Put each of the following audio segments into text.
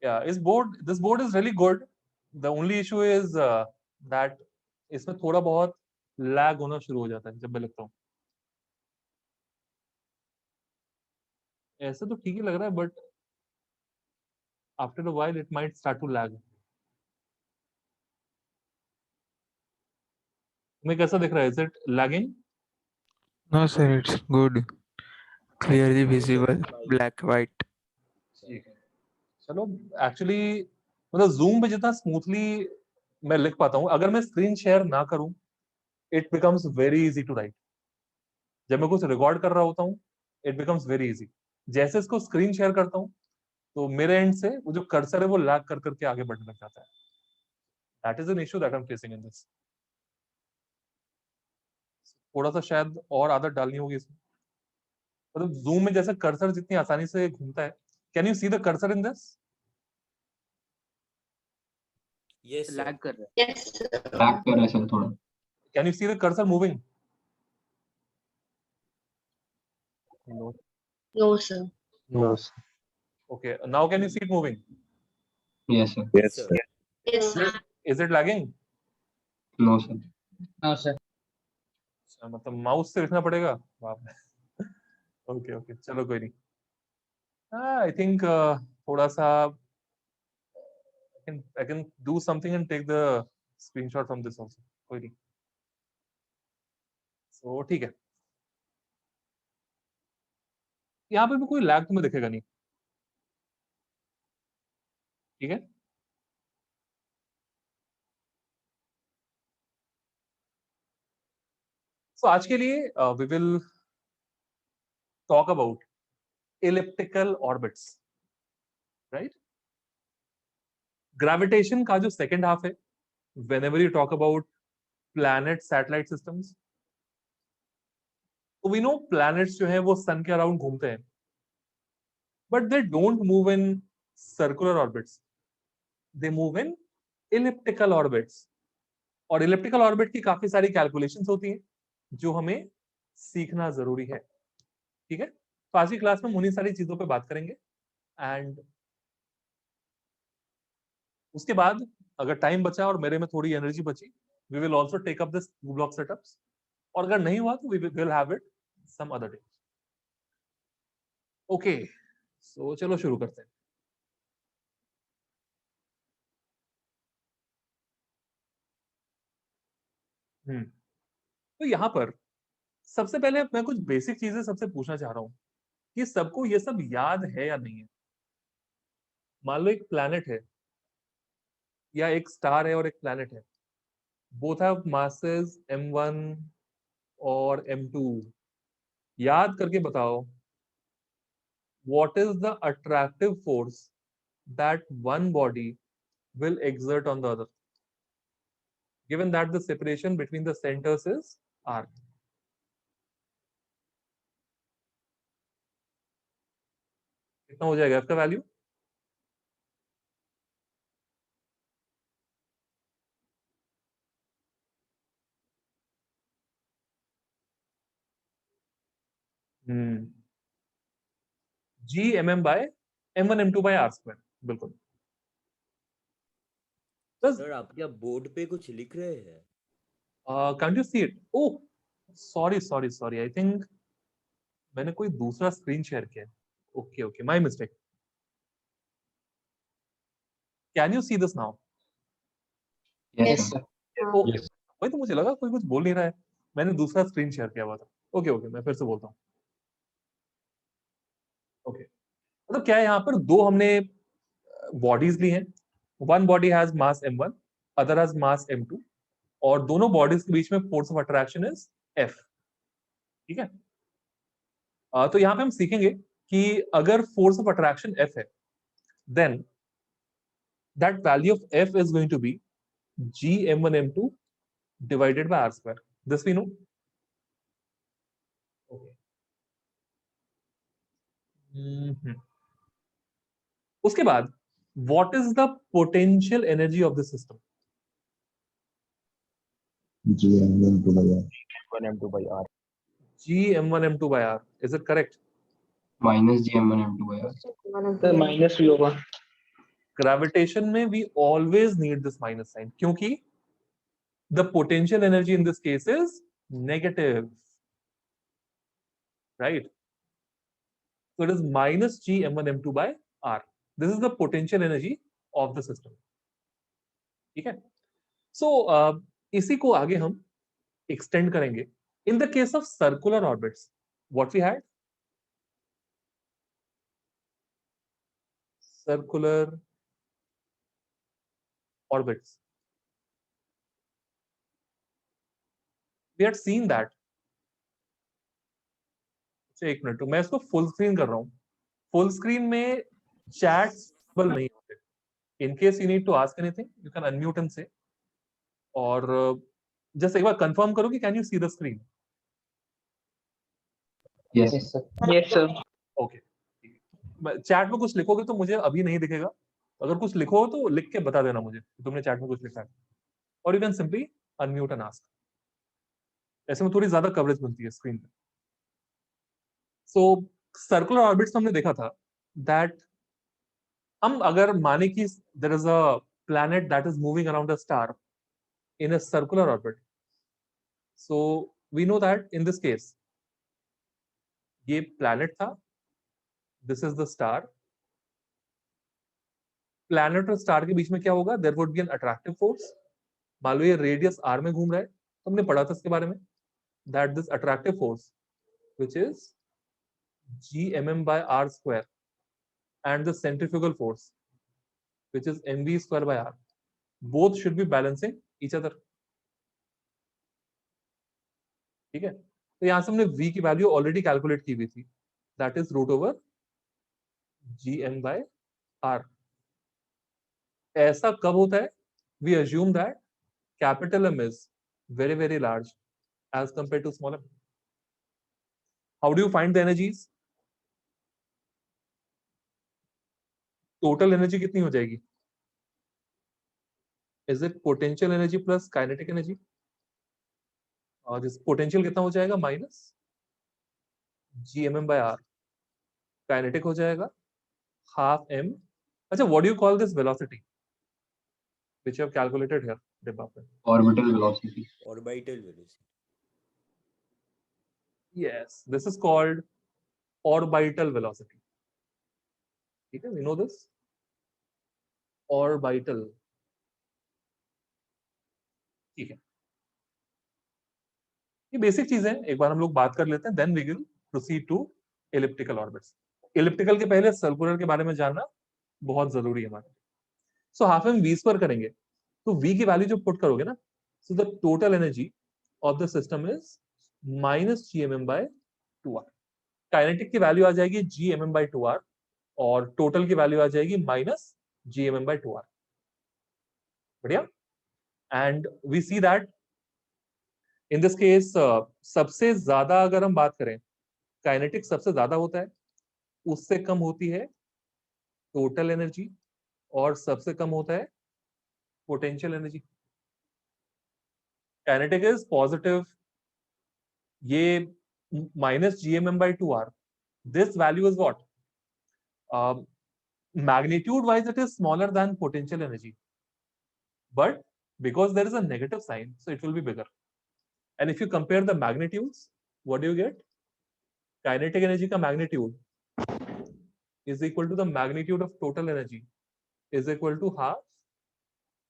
Yeah, this board is really good. The only issue is that इसमें थोड़ा बहुत lag होना शुरू हो जाता है जब मैं लिखता हूँ. ऐसे तो ठीक ही लग रहा है, but after a while it might start to lag. तुम्हें कैसा दिख रहा है? Is it lagging? No sir, it's good. Clearly visible, black white. ठीक है. चलो, एक्चुअली मतलब जूम पे जितना स्मूथली मैं लिख पाता हूँ, अगर मैं स्क्रीन शेयर ना करूं, it becomes very easy to write. जब मैं कुछ रिकॉर्ड कर रहा होता हूँ, इट बिकम्स वेरी इजी. जैसे इसको स्क्रीन शेयर करता हूँ, तो मेरे एंड से वो जो कर्सर है वो लैग कर करके आगे बढ़ने लग जाता है. That is an issue that I am facing in this. थोड़ा सा शायद और आदत डालनी होगी इसमें. मतलब जूम में जैसे कर्सर जितनी आसानी से घूमता है, can you see the cursor in this? Yes, sir. Lag कर रहा है. Yes, sir. लैग कर रहा है सर थोड़ा. Can you see the cursor moving? No. No, sir. No. Okay, now can you see it moving? Yes sir. Yes, sir. Yes, sir. Is it lagging? No sir. No sir. मतलब mouse से लिखना पड़ेगा. Okay okay, चलो कोई नहीं. I think थोड़ा सा I can do something and take the screenshot from this also. कोई नहीं. So ठीक है. यहाँ पे भी कोई लैग तुम्हें दिखेगा नहीं. ठीक है. So आज के लिए we will talk about elliptical orbits, right? Gravitation का जो second half है, whenever you talk about planet satellite systems, तो we know planets जो है वो sun के around घूमते हैं, but they don't move in circular orbits. They move in elliptical orbits. और elliptical orbit की काफी सारी calculations होती हैं जो हमें सीखना जरूरी है. ठीक है. तो आज की क्लास में हम उन्हीं सारी चीजों पे बात करेंगे. एंड उसके बाद अगर टाइम बचा और मेरे में थोड़ी एनर्जी बची, we will also take up this two block setups. और अगर नहीं हुआ तो we will have it some other day. Okay, so चलो शुरू करते हैं. तो यहाँ पर सबसे पहले मैं कुछ बेसिक चीजें सबसे पूछना चाह रहा हूँ कि सबको ये सब याद है या नहीं है. मान लो एक प्लैनेट है या एक स्टार है और एक प्लैनेट है. बोथ हैव मासेस m1 और m2. याद करके बताओ, what is the attractive force that one body will exert on the other, given that the separation between the centers is r. कितना हो जाएगा इसका value? Gmm by m1 m2 by r square. बिल्कुल. Sir आप क्या board पे कुछ लिख रहे हैं? Can't you see it? Oh, sorry. I think मैंने कोई दूसरा स्क्रीन शेयर किया है. Okay, my mistake. Can you see this now? Yes sir. Oh, वही तो मुझे लगा कोई कुछ बोल नहीं रहा है. मैंने दूसरा स्क्रीन शेयर किया हुआ था. ओके, मैं फिर से बोलता हूँ. ओके, मतलब क्या है, यहाँ पर दो हमने बॉडीज ली हैं. One body has mass m1, other has mass m2, और दोनों बॉडीज के बीच में force of attraction is F. ठीक है. तो यहाँ पे हम सीखेंगे कि अगर फोर्स ऑफ अट्रैक्शन F है, then that value of F is going to be Gm1 m2 divided by r square. This we know. Okay. उसके बाद what is the potential energy of the system? Gm1 by r. m2 by r. Gm1 m2 by r. Is it correct? Minus Gm1 m2 by r. Sir minus भी होगा. Gravitation में we always need this minus sign, क्योंकि the potential energy in this case is negative, right? So it is minus G m1 m2 by R. This is the potential energy of the system. ठीक है? So इसी को आगे हम extend करेंगे. In the case of circular orbits, what we had? Circular orbits. We had seen that. एक minute, मैं इसको फुल स्क्रीन कर रहा हूँ. फुल स्क्रीन में चैट्स नहीं होते. In case you need to ask anything, you can unmute and say. और जस्ट एक बार कंफर्म करो कि can you see the screen? Yes. Yes, sir. Yes, sir. Okay. Chat में कुछ लिखोगे तो मुझे अभी नहीं दिखेगा. अगर कुछ लिखो तो लिख के बता देना मुझे कि तुमने चैट में कुछ लिखा है. और you can simply unmute and ask. ऐसे में थोड़ी ज्यादा कवरेज मिलती है स्क्रीन पे. सो सर्कुलर ऑर्बिट्स हमने देखा था दैट हम अगर माने कि there is a planet that is moving around a star in a circular orbit. So we know that in this case, ये planet था, this is the star. Planet और star के बीच में क्या होगा? There would be an attractive force. मान लो ये radius r में घूम रहा है, तो हमने पढ़ा था इसके बारे में, that this attractive force, which is g mm by r square, and the centrifugal force, which is mv square by r, both should be balancing each other. ठीक है? तो यहां से हमने v की वैल्यू ऑलरेडी कैलकुलेट की हुई थी, that is root over gm by r. ऐसा कब होता है? We assume that capital M is very very large as compared to small m. How do you find the energies? Total energy कितनी हो जाएगी? Is it potential energy plus kinetic energy? और this potential कितना हो जाएगा? Minus gmm by r. Kinetic हो जाएगा half m. अच्छा, what do you call this velocity which you have calculated here, Debapan? Orbital velocity. Orbital velocity. Yes, this is called orbital velocity. Okay, we know this. Orbital. ठीक है, ये basic चीज है. एक बार हम लोग बात कर लेते हैं, then we will proceed to elliptical orbits. Elliptical के पहले सर्कुलर के बारे में जानना बहुत जरूरी है हमारे. So half m v square करेंगे तो v की वैल्यू जो पुट करोगे ना, so the total energy of the system is minus gmm by 2r. Kinetic की वैल्यू आ जाएगी gmm by 2r और टोटल की वैल्यू आ जाएगी माइनस gmm by 2r. बढ़िया. And we see that in this case सबसे ज्यादा अगर हम बात करें, काइनेटिक सबसे ज्यादा होता है, उससे कम होती है टोटल एनर्जी, और सबसे कम होता है potential energy. Kinetic is positive, ये minus gmm by 2r. This value is what? Magnitude wise it is smaller than potential energy, but because there is a negative sign, so it will be bigger. And if you compare the magnitudes, what do you get? Kinetic energy ka magnitude is equal to the magnitude of total energy is equal to half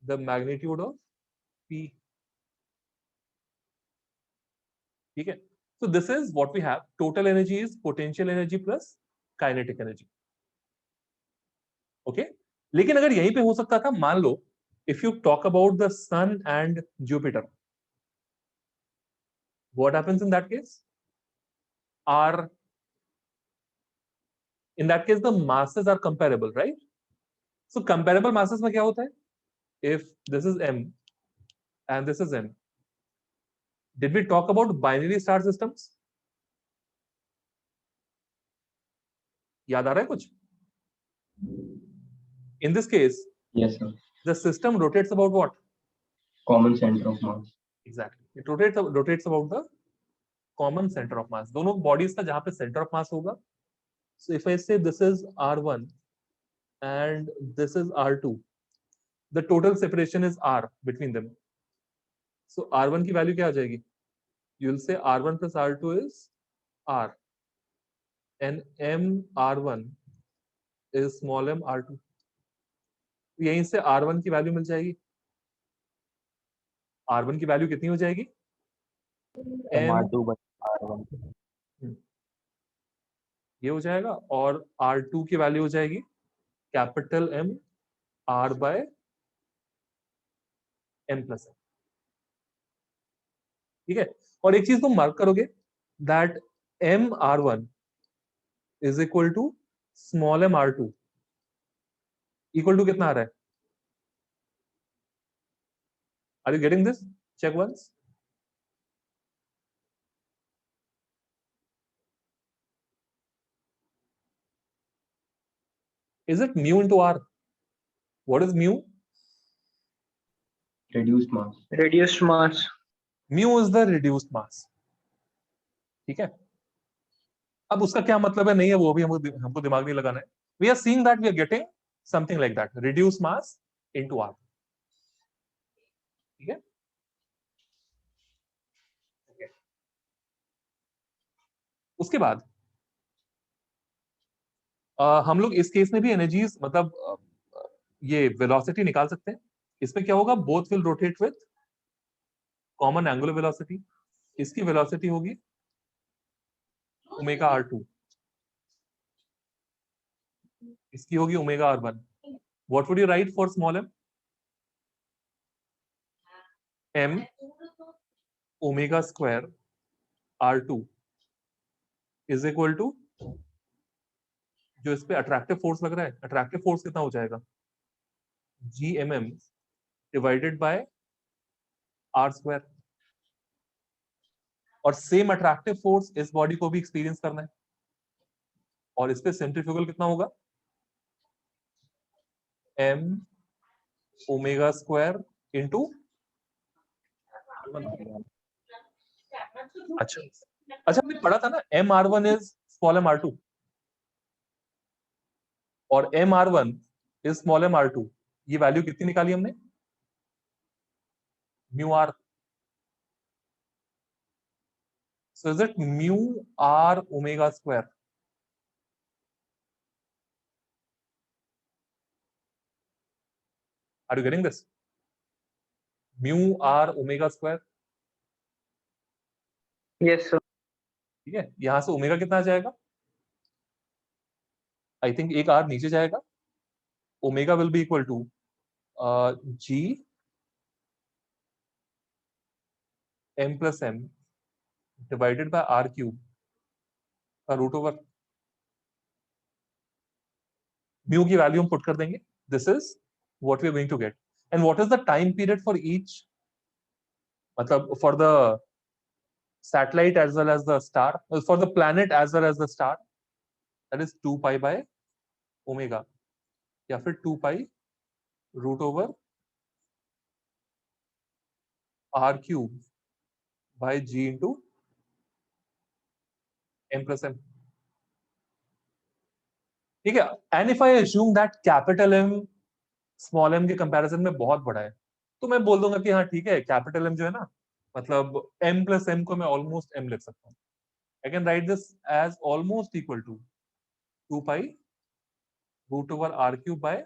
the magnitude of P. ठीक है? So this is what we have. Total energy is potential energy plus kinetic energy. Okay? लेकिन अगर यहीं पे हो सकता था, मान लो if you talk about the sun and Jupiter, what happens in that case? In that case the masses are comparable, right? So comparable masses में क्या होता है? If this is m and this is m, did we talk about binary star systems? याद आ रहा है कुछ? In this case, Yes, sir. the system rotates about what? Common center of mass. Exactly. It rotates about the common center of mass. दोनों bodies का जहां पे center of mass होगा. So if I say this is R1 and this is R2. The total separation is R between them. So R1 की value क्या आ जाएगी? You will say R1 plus R2 is R, and M_R1 is small m R2. यहीं से R1 की value मिल जाएगी. R1 की value कितनी हो जाएगी? R2 by R1. ये हो जाएगा, और R2 की वैल्यू हो जाएगी capital M R by M plus M. ठीक है. और एक चीज तुम मार्क करोगे, that M_R1 is equal to small m R2 equal to कितना आ रहा है? Are you getting this? Check once. Is it mu into R? What is mu? Reduced mass. Reduced mass. Mu is the reduced mass. ठीक है. अब उसका क्या मतलब है नहीं है वो भी हमको दिमाग नहीं लगाना है. We are seeing that we are getting something like that, reduced mass into R. ठीक है. Okay. उसके बाद हम लोग इस केस में भी एनर्जीज मतलब ये वेलोसिटी निकाल सकते हैं. इसमें क्या होगा? Both will rotate with common angular velocity. इसकी वेलोसिटी होगी ओमेगा R2, इसकी होगी omega R1. What would you write for small m? M omega square R2 is equal to, जो इस पे अट्रैक्टिव फोर्स लग रहा है, अट्रैक्टिव फोर्स कितना हो जाएगा? GMM divided by R square. और सेम अट्रैक्टिव फोर्स इस बॉडी को भी एक्सपीरियंस करना है, और इस पे सेंट्रीफ्यूगल कितना होगा? M omega square into. अच्छा अच्छा, हमने पढ़ा था ना MR1 is small m R2 और MR1 is small m R2. ये वैल्यू कितनी निकाली हमने? Mu R. So is it mu R omega square? Are you getting this? Mu R omega square. Yes, sir. ठीक है. यहां से ओमेगा कितना आ जाएगा? आई थिंक एक R नीचे जाएगा. Omega will be equal to G M plus M divided by R cube का रूट ओवर. म्यू की वैल्यू हम पुट कर देंगे. This is what we are going to get. And what is the time period for each, मतलब for the satellite as well as the star, for the planet as well as the star, that is 2 pi by omega, या फिर 2 pi root over R cube by G into M plus M. ठीक है. And if I assume that capital M small m के comparison में बहुत बड़ा है, तो मैं बोल दूंगा कि हाँ ठीक है, कैपिटल M जो है ना, मतलब M plus M को मैं ऑलमोस्ट M लिख सकता हूँ. I can write this as almost equal to 2 pi root over R cube by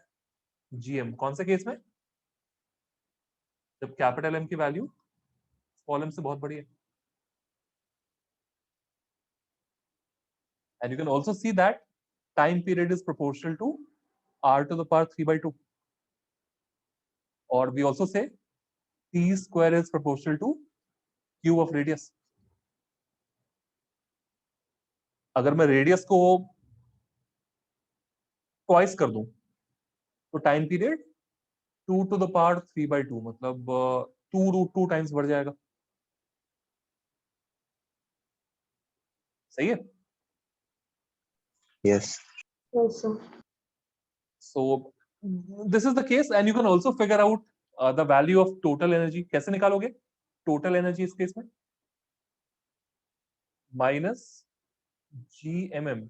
GM. कौन से केस में? जब कैपिटल M की वैल्यू स्मॉल m से बहुत बड़ी है. And you can also see that time period is proportional to R to the power 3 by 2. Or we also say T square is proportional to Q of radius. अगर मैं radius को twice कर दूं तो time period 2 to the power 3 by 2, मतलब 2√2 times बढ़ जाएगा. सही है. Yes. Yes, sir. So this is the case, and you can also figure out the value of total energy. कैसे निकालोगे total energy इस केस में? Minus GMM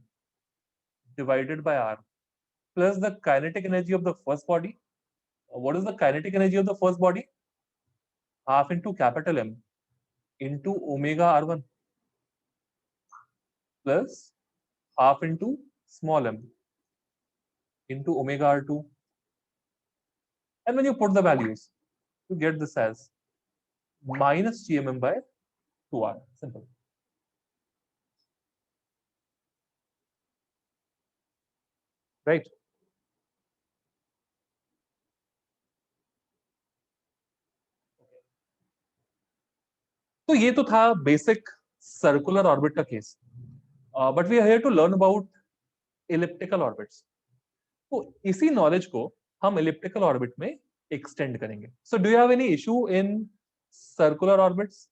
divided by R. plus the kinetic energy of the first body. What is the kinetic energy of the first body? Half into capital M into omega R1 plus half into small m into omega R2. And when you put the values, you get this as minus gmm by 2r. Simple. Right? तो ये तो था basic circular orbit का केस. But we are here to learn about elliptical orbits. तो इसी knowledge को हम इलिप्टिकल ऑर्बिट में एक्सटेंड करेंगे. So do you have any issue in circular orbits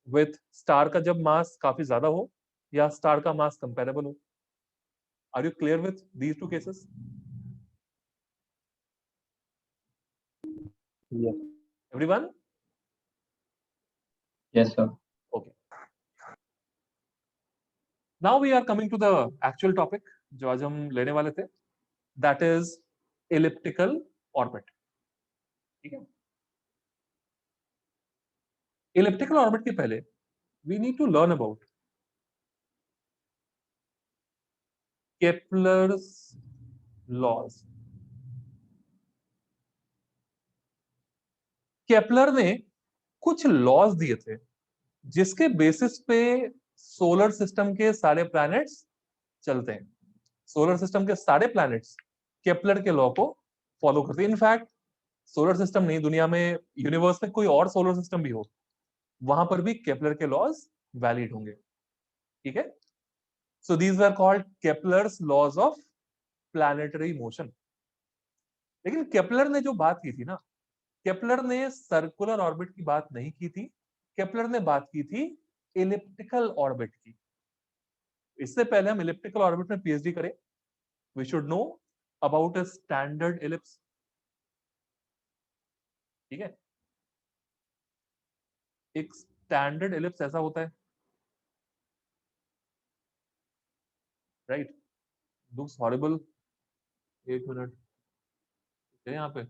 with star का जब मास काफी ज्यादा हो या स्टार का मास कंपेरेबल हो? Are you clear with these two cases? Yes. Everyone? Yes, sir. Okay. Now we are coming to the actual topic जो आज हम लेने वाले थे. That is elliptical orbit. ठीक है? Elliptical orbit के पहले we need to learn about Kepler's laws. Kepler ने कुछ लॉज दिए थे जिसके बेसिस पे सोलर सिस्टम के सारे प्लैनेट्स चलते हैं. सोलर सिस्टम के सारे प्लैनेट्स केपलर के लॉ को फॉलो करते हैं. इनफैक्ट सोलर सिस्टम नहीं, दुनिया में यूनिवर्स में कोई और सोलर सिस्टम भी हो, वहां पर भी केपलर के लॉज वैलिड होंगे. ठीक है? So these are called Kepler's laws of planetary motion. लेकिन केपलर ने जो बात की थी ना, केपलर ने सर्कुलर ऑर्बिट की बात नहीं की थी. केपलर ने बात की थी इलिप्टिकल ऑर्बिट की. इससे पहले हम इलिप्टिकल ऑर्बिट में पीएचडी करें, we should know about a standard ellipse. ठीक है? एक स्टैंडर्ड इलिप्स ऐसा होता है, राइट? Looks horrible. एक मिनट यहाँ पे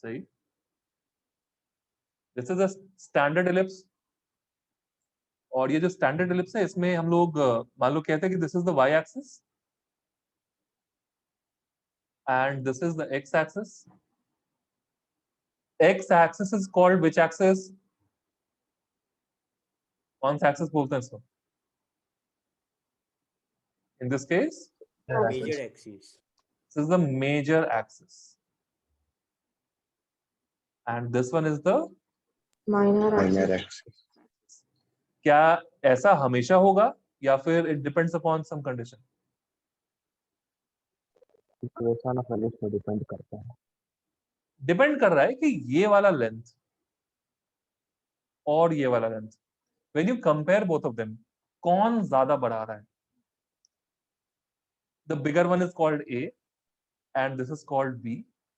सही. This is a standard ellipse. और ये जो स्टैंडर्ड इलिप्स है इसमें हम लोग मान लो कहते हैं कि this is the y axis and this is the x-axis. X-axis is called which axis? कौन सा axis बोलते हैं इसको? In this case, Major axis. this is the major axis, and this one is the minor axis. क्या ऐसा हमेशा होगा या फिर it depends upon some condition? Equation of ellipse पे डिपेंड करता है. डिपेंड कर रहा है कि ये वाला लेंथ और ये वाला length, when you compare both of them, कौन ज्यादा बढ़ा रहा है? The bigger one is called a and this is called b.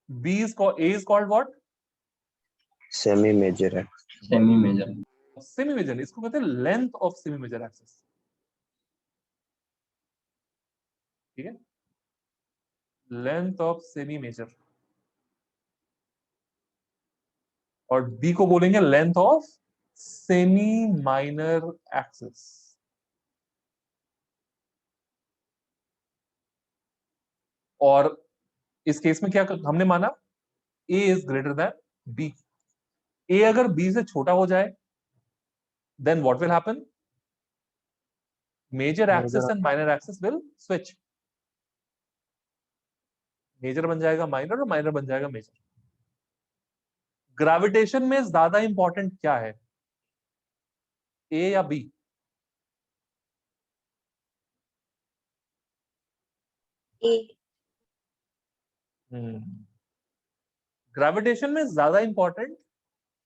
B is called, a is called what? Semi major axis. Semi major. Semi major. इसको कहते हैं length of semi major axis. ठीक है? Length of semi major. और b को बोलेंगे length of semi minor axis. और इस केस में क्या हमने माना? ए इज ग्रेटर देन बी. ए अगर बी से छोटा हो जाए then what will happen? Major axis and minor axis will switch. Major बन जाएगा माइनर और माइनर बन जाएगा मेजर. ग्रेविटेशन में ज्यादा इंपॉर्टेंट क्या है, ए या बी? ग्रेविटेशन में ज्यादा इंपॉर्टेंट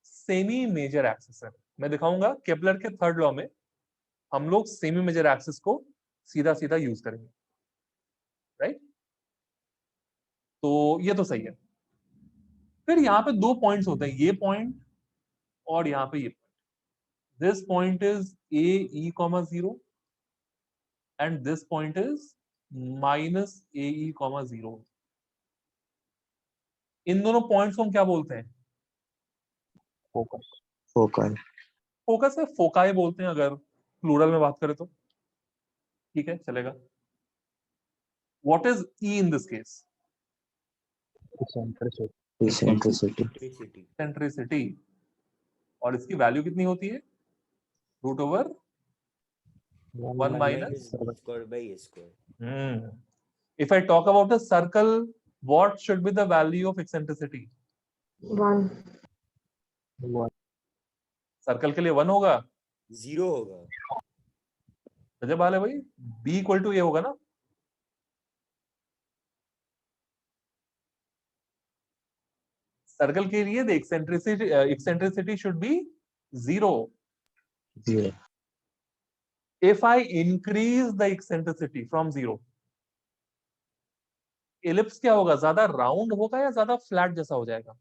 सेमी मेजर एक्सिस है. मैं दिखाऊंगा केपलर के थर्ड लॉ में हम लोग सेमी मेजर एक्सिस को सीधा सीधा यूज करेंगे. राइट? तो ये तो सही है. फिर यहाँ पे दो पॉइंट्स होते हैं, ये पॉइंट और यहाँ पे ये point. This point is a E comma 0 and this point is minus AE comma 0। इन दोनों पॉइंट्स को हम क्या बोलते हैं? फोकस फोकस फोकस है, फोकाई बोलते हैं अगर प्लूरल में बात करें तो। ठीक है, चलेगा। What is E in this case? Eccentricity Electricity. Centricity. और इसकी वैल्यू कितनी होती है? Root over 1 1 minus. minus b squared by a square. If I talk about a circle, what should be the value of eccentricity? 1. Circle के लिए 1 होगा। 0 होगा. गजब बात है भाई। B इक्वल टू ए होगा ना। सर्कल के लिए the eccentricity should be 0. If I increase the eccentricity from 0, ellipse क्या होगा? ज्यादा राउंड होगा या ज्यादा फ्लैट जैसा हो जाएगा?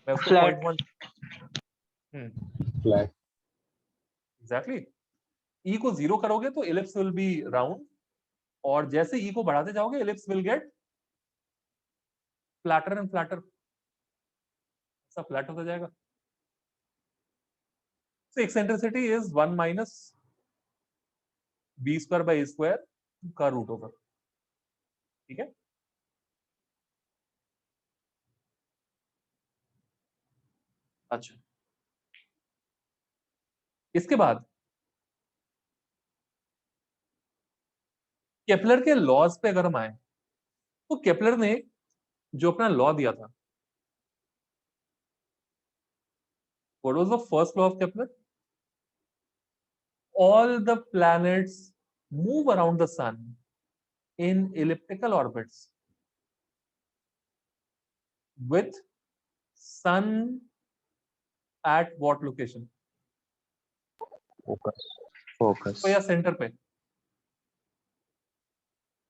मैं उसको Flat. Flat exactly. E को 0 करोगे तो एलिप्स विल बी राउंड, और जैसे E को बढ़ाते जाओगे ellipse will get flatter and flatter, सब फ्लैट होता जाएगा। So eccentricity is 1 minus b square by a square का रूट होगा। ठीक है, अच्छा। इसके बाद केपलर के लॉज पे अगर हम आए तो केपलर ने जो अपना लॉ दिया था, what was the first law of Kepler? All the planets move around the sun in elliptical orbits with sun at what location? Focus तो या सेंटर पे?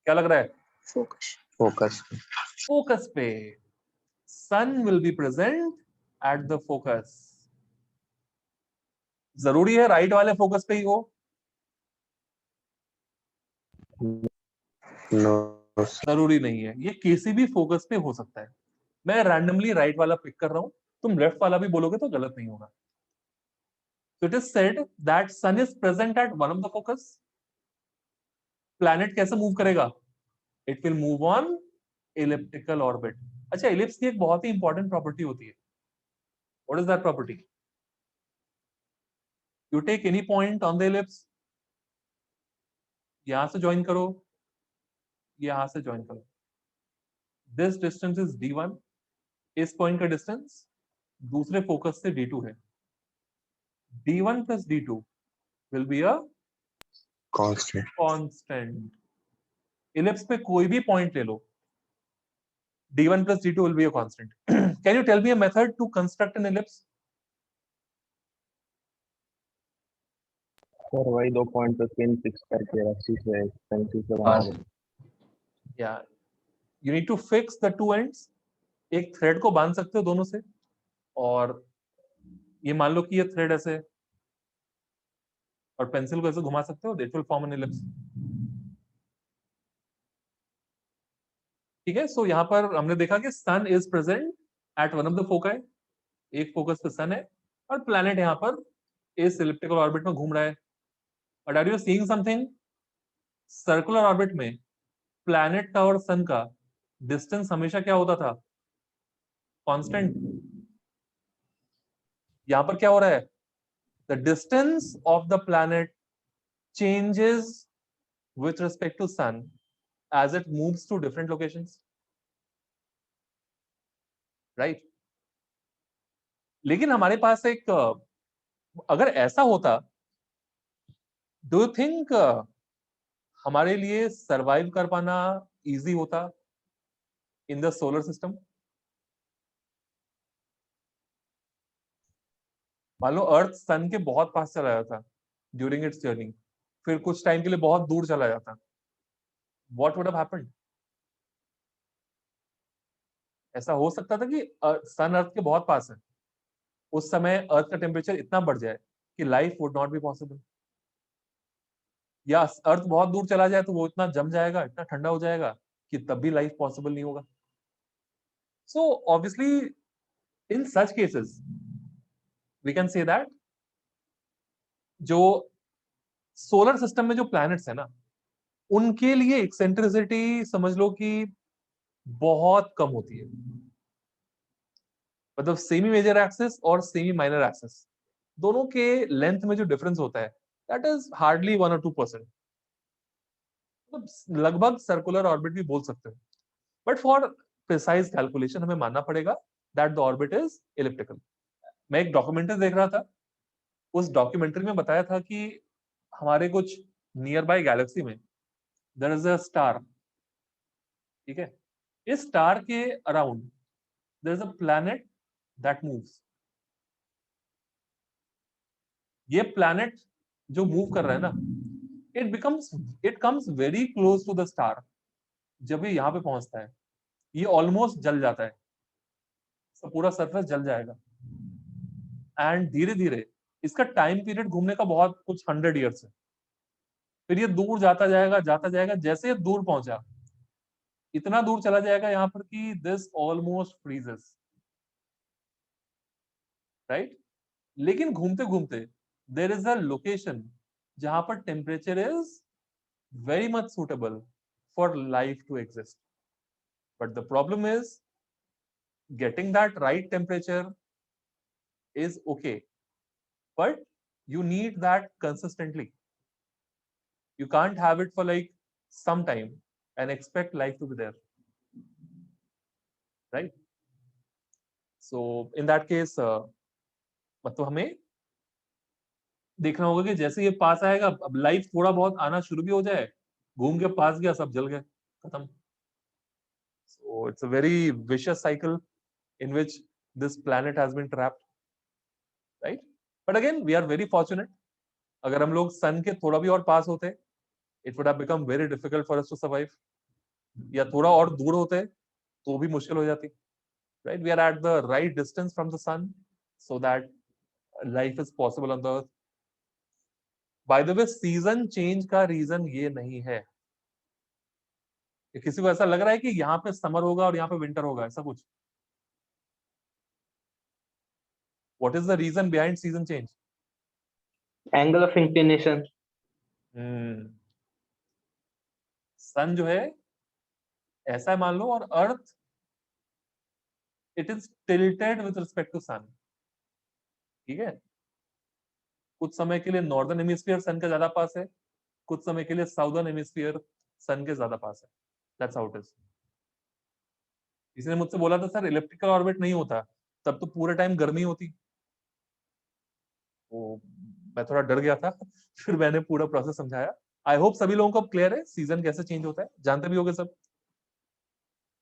क्या लग रहा है? Focus. फोकस फोकस पे। sun will be present at the focus. जरूरी है राइट वाले फोकस पे ही हो? नो जरूरी नहीं है, ये किसी भी फोकस पे हो सकता है। मैं रैंडमली राइट वाला पिक कर रहा हूं, तुम लेफ्ट वाला भी बोलोगे तो गलत नहीं होगा। So it is said that sun is present at one of the focus. Planet कैसे मूव करेगा? It will move on elliptical orbit. अच्छा, इलिप्स की एक बहुत ही इंपॉर्टेंट प्रॉपर्टी होती है। What is that property? You take any point on the ellipse, यहां से ज्वाइन करो, यहां से ज्वाइन करो, दिस डिस्टेंस इज d1, इस पॉइंट का डिस्टेंस दूसरे फोकस से d2 है। d1 plus d2 will be a constant constant. Ellipse पे कोई भी पॉइंट ले लो, d1 plus d2 will be a constant. Can you tell me a method to construct an ellipse? Sir वही दो point पे pin fix करके रस्सी से पेंसिल से बना पास दो। Yeah, you need to fix the two ends. एक थ्रेड को बांध सकते हो दोनों से, और ये मान लो कि ये थ्रेड ऐसे, और पेंसिल को ऐसे घुमा सकते हो, that will form an ellipse. ठीक है, सो यहाँ पर हमने देखा कि sun is present at one of the foci, एक फोकस पे सन है, और प्लैनेट यहाँ पर इस इलिप्टिकल ऑर्बिट में घूम रहा है। But are you seeing something? Circular orbit में प्लैनेट का और सन का डिस्टेंस हमेशा क्या होता था? कांस्टेंट। यहां पर क्या हो रहा है? The distance of the planet changes with respect to sun as it moves to different locations, right? लेकिन हमारे पास एक, अगर ऐसा होता, डू यू थिंक हमारे लिए सरवाइव कर पाना इजी होता इन द सोलर सिस्टम? मान लो अर्थ सन के बहुत पास चला जाता ड्यूरिंग इट्स जर्नी, फिर कुछ टाइम के लिए बहुत दूर चला जाता, व्हाट वुड हैव हैपेंड? ऐसा हो सकता था कि सन अर्थ के बहुत पास है, उस समय अर्थ का टेम्परेचर इतना बढ़ जाए कि life would not be possible. या अर्थ बहुत दूर चला जाए तो वो इतना जम जाएगा, इतना ठंडा हो जाएगा कि तब भी लाइफ पॉसिबल नहीं होगा। So obviously in such cases we can say that जो सोलर सिस्टम में जो प्लैनेट्स है ना, उनके लिए एक्सेंट्रिसिटी समझ लो कि बहुत कम होती है। मतलब सेमी मेजर एक्सिस और सेमी माइनर एक्सिस दोनों के लेंथ में जो डिफरेंस होता है दैट इज हार्डली 1 or 2%। मतलब लगभग सर्कुलर ऑर्बिट भी बोल सकते हो, बट फॉर प्रिसाइज कैलकुलेशन हमें मानना पड़ेगा that the orbit is elliptical. मैं एक डॉक्यूमेंट्री देख रहा था, उस डॉक्यूमेंट्री में बताया था कि हमारे कुछ नियर बाय गैलेक्सी में देयर इज अ स्टार, ठीक है, इस स्टार के around there is a planet that moves. ये प्लैनेट जो मूव कर रहा है ना, it comes very close to the star. जब ये यहाँ पे पहुंचता है ये ऑलमोस्ट जल जाता है, तो पूरा सरफेस जल जाएगा एंड धीरे धीरे इसका टाइम पीरियड घूमने का बहुत कुछ 100 ईयर्स है। फिर ये दूर जाता जाएगा, जैसे ये दूर पहुंचा इतना दूर चला जाएगा यहाँ पर कि दिस ऑलमोस्ट फ्रीजेस, राइट। लेकिन घूमते घूमते देयर इज अ लोकेशन जहां पर temperature is very much suitable for life to exist. But the problem is getting that right temperature is okay, but you need that consistently. You can't have it for like some time and expect life to be there, right? So in that case मतलब हमें देखना होगा कि जैसे ये पास आएगा, अब life थोड़ा बहुत आना शुरू भी हो जाए, घूम के पास गया सब जल गए, खत्म। So it's a very vicious cycle in which this planet has been trapped, right? But again we are very fortunate. अगर हम लोग सन के थोड़ा भी और पास होते, it would have become very difficult for us to survive. या थोड़ा और दूर होते तो भी मुश्किल हो जाती, right? We are at the right distance from the sun so that life is possible on the earth. By the way, season change का रीजन ये नहीं है कि किसी को ऐसा लग रहा है कि यहाँ पे समर होगा और यहाँ पे विंटर होगा, ऐसा कुछ। What is the reason behind season change? Angle of inclination. सन जो है ऐसा मान लो, और earth it is tilted with respect to sun, ठीक है। कुछ समय के लिए नॉर्दर्न हेमिस्फीयर सन के ज्यादा पास है, कुछ समय के लिए साउदर्न हेमिस्फीयर सन के ज्यादा पास है। That's how it is. इसने मुझसे बोला था सर इलिप्टिकल ऑर्बिट नहीं होता तब तो पूरे टाइम गर्मी होती, तो मैं थोड़ा डर गया था फिर मैंने पूरा प्रोसेस समझाया। आई होप सभी लोगों को अब क्लियर है सीजन कैसे चेंज होता है, जानते भी होंगे सब।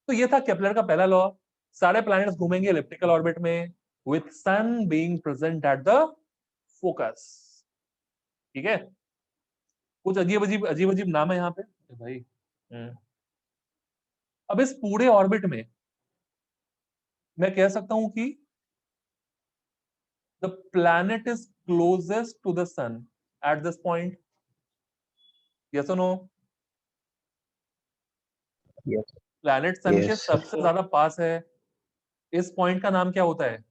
तो ये था केपलर का पहला लॉ, सारे प्लैनेट्स घूमेंगे इलिप्टिकल ऑर्बिट में with sun being present at the focus, ठीक है। कुछ अजीब अजीब नाम है यहाँ पे भाई। अब इस पूरे ऑर्बिट में मैं कह सकता हूं कि the planet is closest to the sun at this point, yes और नो? Yes. प्लैनेट सन के Yes. सबसे ज्यादा पास है, इस पॉइंट का नाम क्या होता है?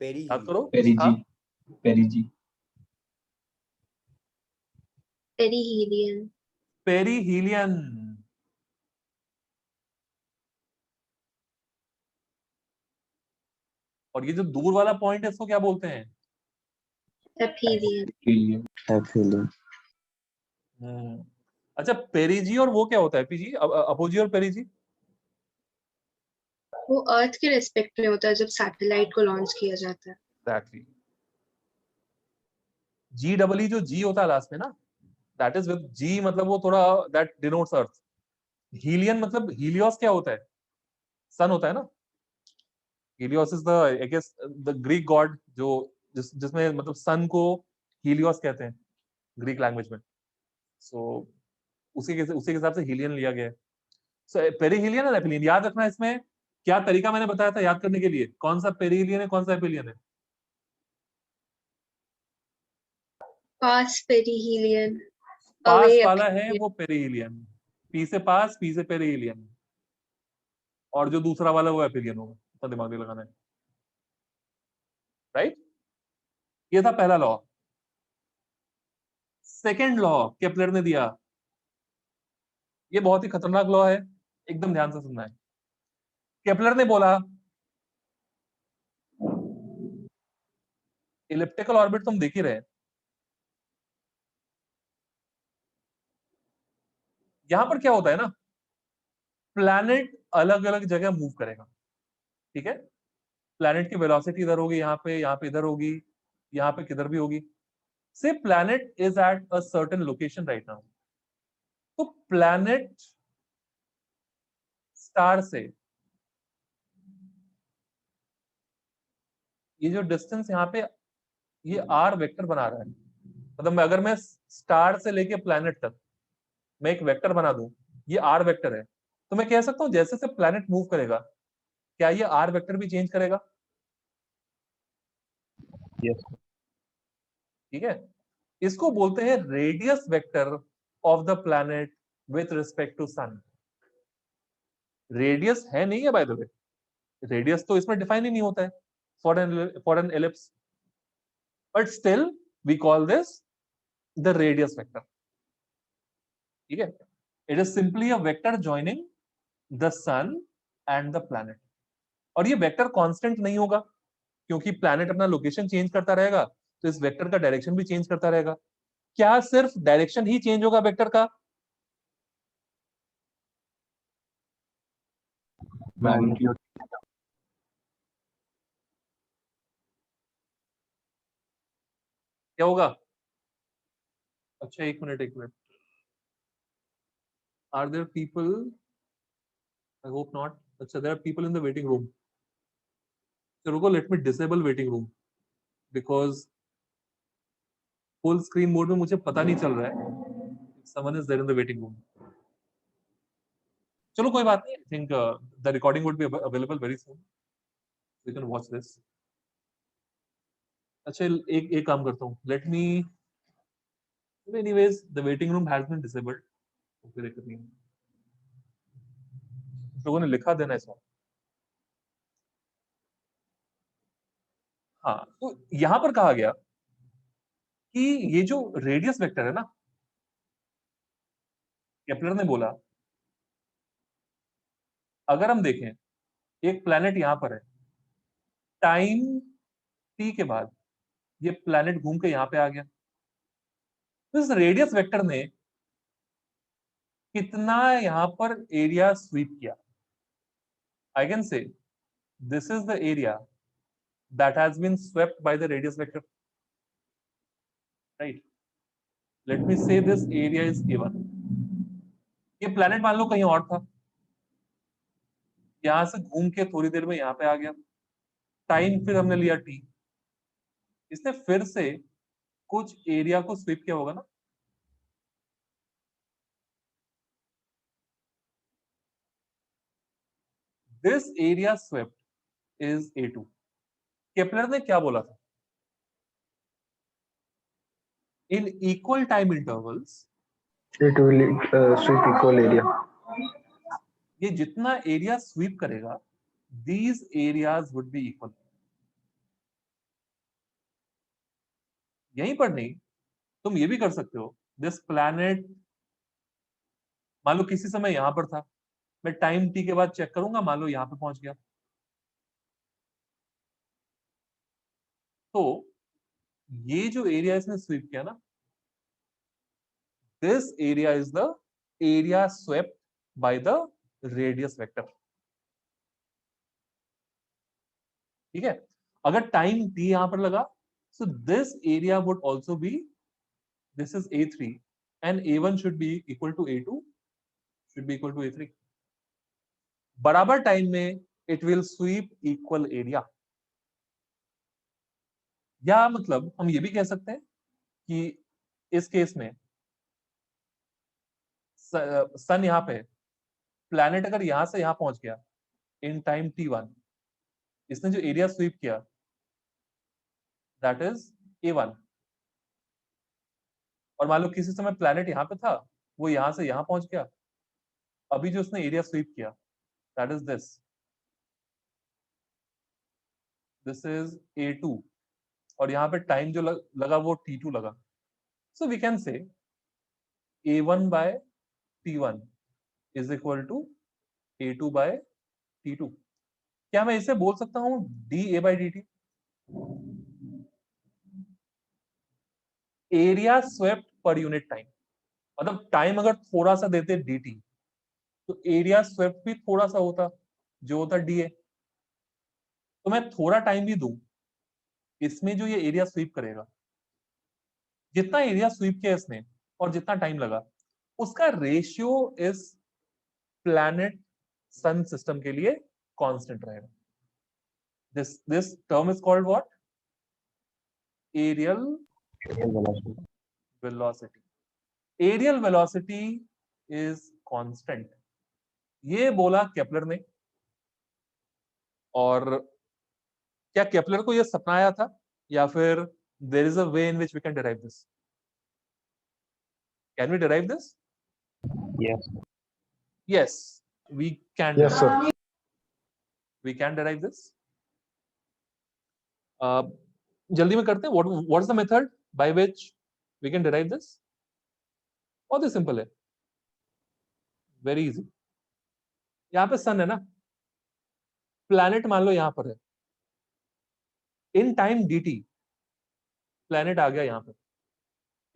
याद करो। Perigee. Perigee. Perihelion. पेरीहीलियन। और ये जो दूर वाला पॉइंट है इसको क्या बोलते हैं? Aphelion. Helium. Aphelion. अच्छा, पेरीजी और वो क्या होता है? पीजी, अपोजी और पेरीजी? वो अर्थ के रेस्पेक्ट में होता है जब सैटेलाइट को लॉन्च किया जाता है। एग्जैक्टली। जी डबल ई जो जी होता है लास्ट में ना, दैट इज विद जी, मतलब वो थोड़ा दैट डिनोट्स अर्थ। हीलियन मतलब हीलियोस क्या होता है? सन होता है ना। Helios is the I guess the Greek god जो जिसमें मतलब सन को हीलियोस कहते हैं ग्रीक लैंग्वेज में। सो उसी के हिसाब से हीलियन लिया गया है। सो पेरीहीलियन और एपिलियन याद रखना। इसमें क्या तरीका मैंने बताया था याद करने के लिए? कौन सा पेरीहीलियन है, कौन सा एपिलियन है? पास पेरिहीलियन, पास away वाला है aphelion. वो पेरिहीलियन, पी से पास, पी से पेरिहीलियन, और जो दूसरा वाला वो एपिलियन होगा। तो दिमाग नहीं लगाना है, राइट? ये था पहला लॉ। सेकेंड लॉ केपलर ने दिया, ये बहुत ही खतरनाक लॉ है, एकदम ध्यान से सुनना है। केपलर ने बोला इलिप्टिकल ऑर्बिट तुम देख ही रहे, यहां पर क्या होता है ना, प्लैनेट अलग अलग जगह मूव करेगा, ठीक है? प्लैनेट की वेलोसिटी इधर होगी, यहाँ पे इधर होगी, यहाँ पे किधर भी होगी। से planet is at a certain location right now, तो प्लैनेट स्टार से ये जो डिस्टेंस यहाँ पे ये आर वेक्टर बना रहा है, मतलब अगर मैं स्टार से लेके प्लैनेट तक मैं एक वेक्टर बना दूं, ये आर वेक्टर है, तो मैं कह सकता हूं जैसे से प्लैनेट मूव करेगा क्या ये आर वेक्टर भी चेंज करेगा? Yes. ठीक है, इसको बोलते हैं radius vector of the planet with respect to sun. Radius है नहीं है बाय द वे, रेडियस तो इसमें डिफाइन ही नहीं होता है for an ellipse, but still we call this the radius vector. ठीक है, it is simply a vector joining the sun and the planet. और ये वेक्टर कांस्टेंट नहीं होगा, क्योंकि प्लैनेट अपना लोकेशन चेंज करता रहेगा, तो इस वेक्टर का डायरेक्शन भी चेंज करता रहेगा। क्या सिर्फ डायरेक्शन ही चेंज होगा वेक्टर का? मैग्नीट्यूड क्या होगा? अच्छा एक मिनट, एक minute. Are there people? I hope not. अच्छा, there are people in the waiting room. चलो रुको, let me disable waiting room, because full screen mode में मुझे पता नहीं चल रहा है someone is there in the waiting room. चलो कोई बात नहीं, I think the recording would be available very soon, we can watch this. अच्छा एक काम करता हूँ, let me, anyways the waiting room has been disabled, कोई दिक्कत नहीं है, लोगों ने लिखा देना ऐसा। हाँ, तो यहां पर कहा गया कि ये जो रेडियस वेक्टर है ना, केपलर ने बोला अगर हम देखें एक प्लैनेट यहां पर है, टाइम टी के बाद ये प्लैनेट घूम के यहां पे आ गया, तो इस रेडियस वेक्टर ने कितना यहां पर एरिया स्वीप किया? I can say this is the area that has been swept by the radius vector, right? Let me say this area is A1। ये प्लैनेट मान लो कहीं और था, यहां से घूम के थोड़ी देर में यहां पे आ गया, टाइम फिर हमने लिया टी, इसने फिर से कुछ एरिया को स्वीप किया होगा ना। This area swept is A2। Kepler ने क्या बोला था? In equal time intervals It will sweep equal area. ये जितना एरिया स्वीप करेगा, these areas would be equal। यहीं पर नहीं, तुम ये भी कर सकते हो, दिस प्लैनेट मान लो किसी समय यहां पर था, मैं टाइम टी के बाद चेक करूंगा, मान लो यहां पे पहुंच गया, तो ये जो एरिया इसने स्वीप किया ना, this area is the area swept by the radius vector. ठीक है, अगर टाइम टी यहां पर लगा, so this area would also be, this is A3 and A1 should be equal to A2, should be equal to A3। बराबर time में it will sweep equal area. या मतलब हम ये भी कह सकते हैं कि इस केस में सन यहां पे, प्लैनेट अगर यहां से यहां पहुंच गया इन टाइम T1, इसने जो एरिया स्वीप किया दैट इज A1। और मान लो किसी समय प्लैनेट यहाँ पे था, वो यहाँ से यहाँ पहुंच गया, अभी जो उसने एरिया स्वीप किया that is this is A2 और यहाँ पे टाइम जो लगा वो T2 लगा. सो वी कैन से A1 by T1 is equal to A2 by T2. क्या मैं इसे बोल सकता हूं dA by dt? Area swept per unit time, मतलब टाइम अगर थोड़ा सा देते dt तो एरिया स्वेप्ट भी थोड़ा सा होता जो होता dA. तो मैं थोड़ा टाइम भी दूं, इसमें जो ये एरिया स्वीप करेगा, जितना एरिया स्वीप किया इसने और जितना टाइम लगा, उसका रेशियो इस प्लैनेट सन सिस्टम के लिए कांस्टेंट रहेगा. This term is called what? Areal velocity. Areal velocity is constant, ये बोला केपलर ने. और क्या केपलर को ये सपना आया था या फिर there is a way in which we can derive this? Can we derive this? Yes. Yes, we can. Yes, sir. We can derive this. जल्दी में करते हैं. What is the method by which we can derive this? बहुत ही simple है, very easy. यहाँ पे sun है ना, प्लैनेट मान लो यहाँ पर है. इन टाइम dt प्लैनेट आ गया यहाँ पे,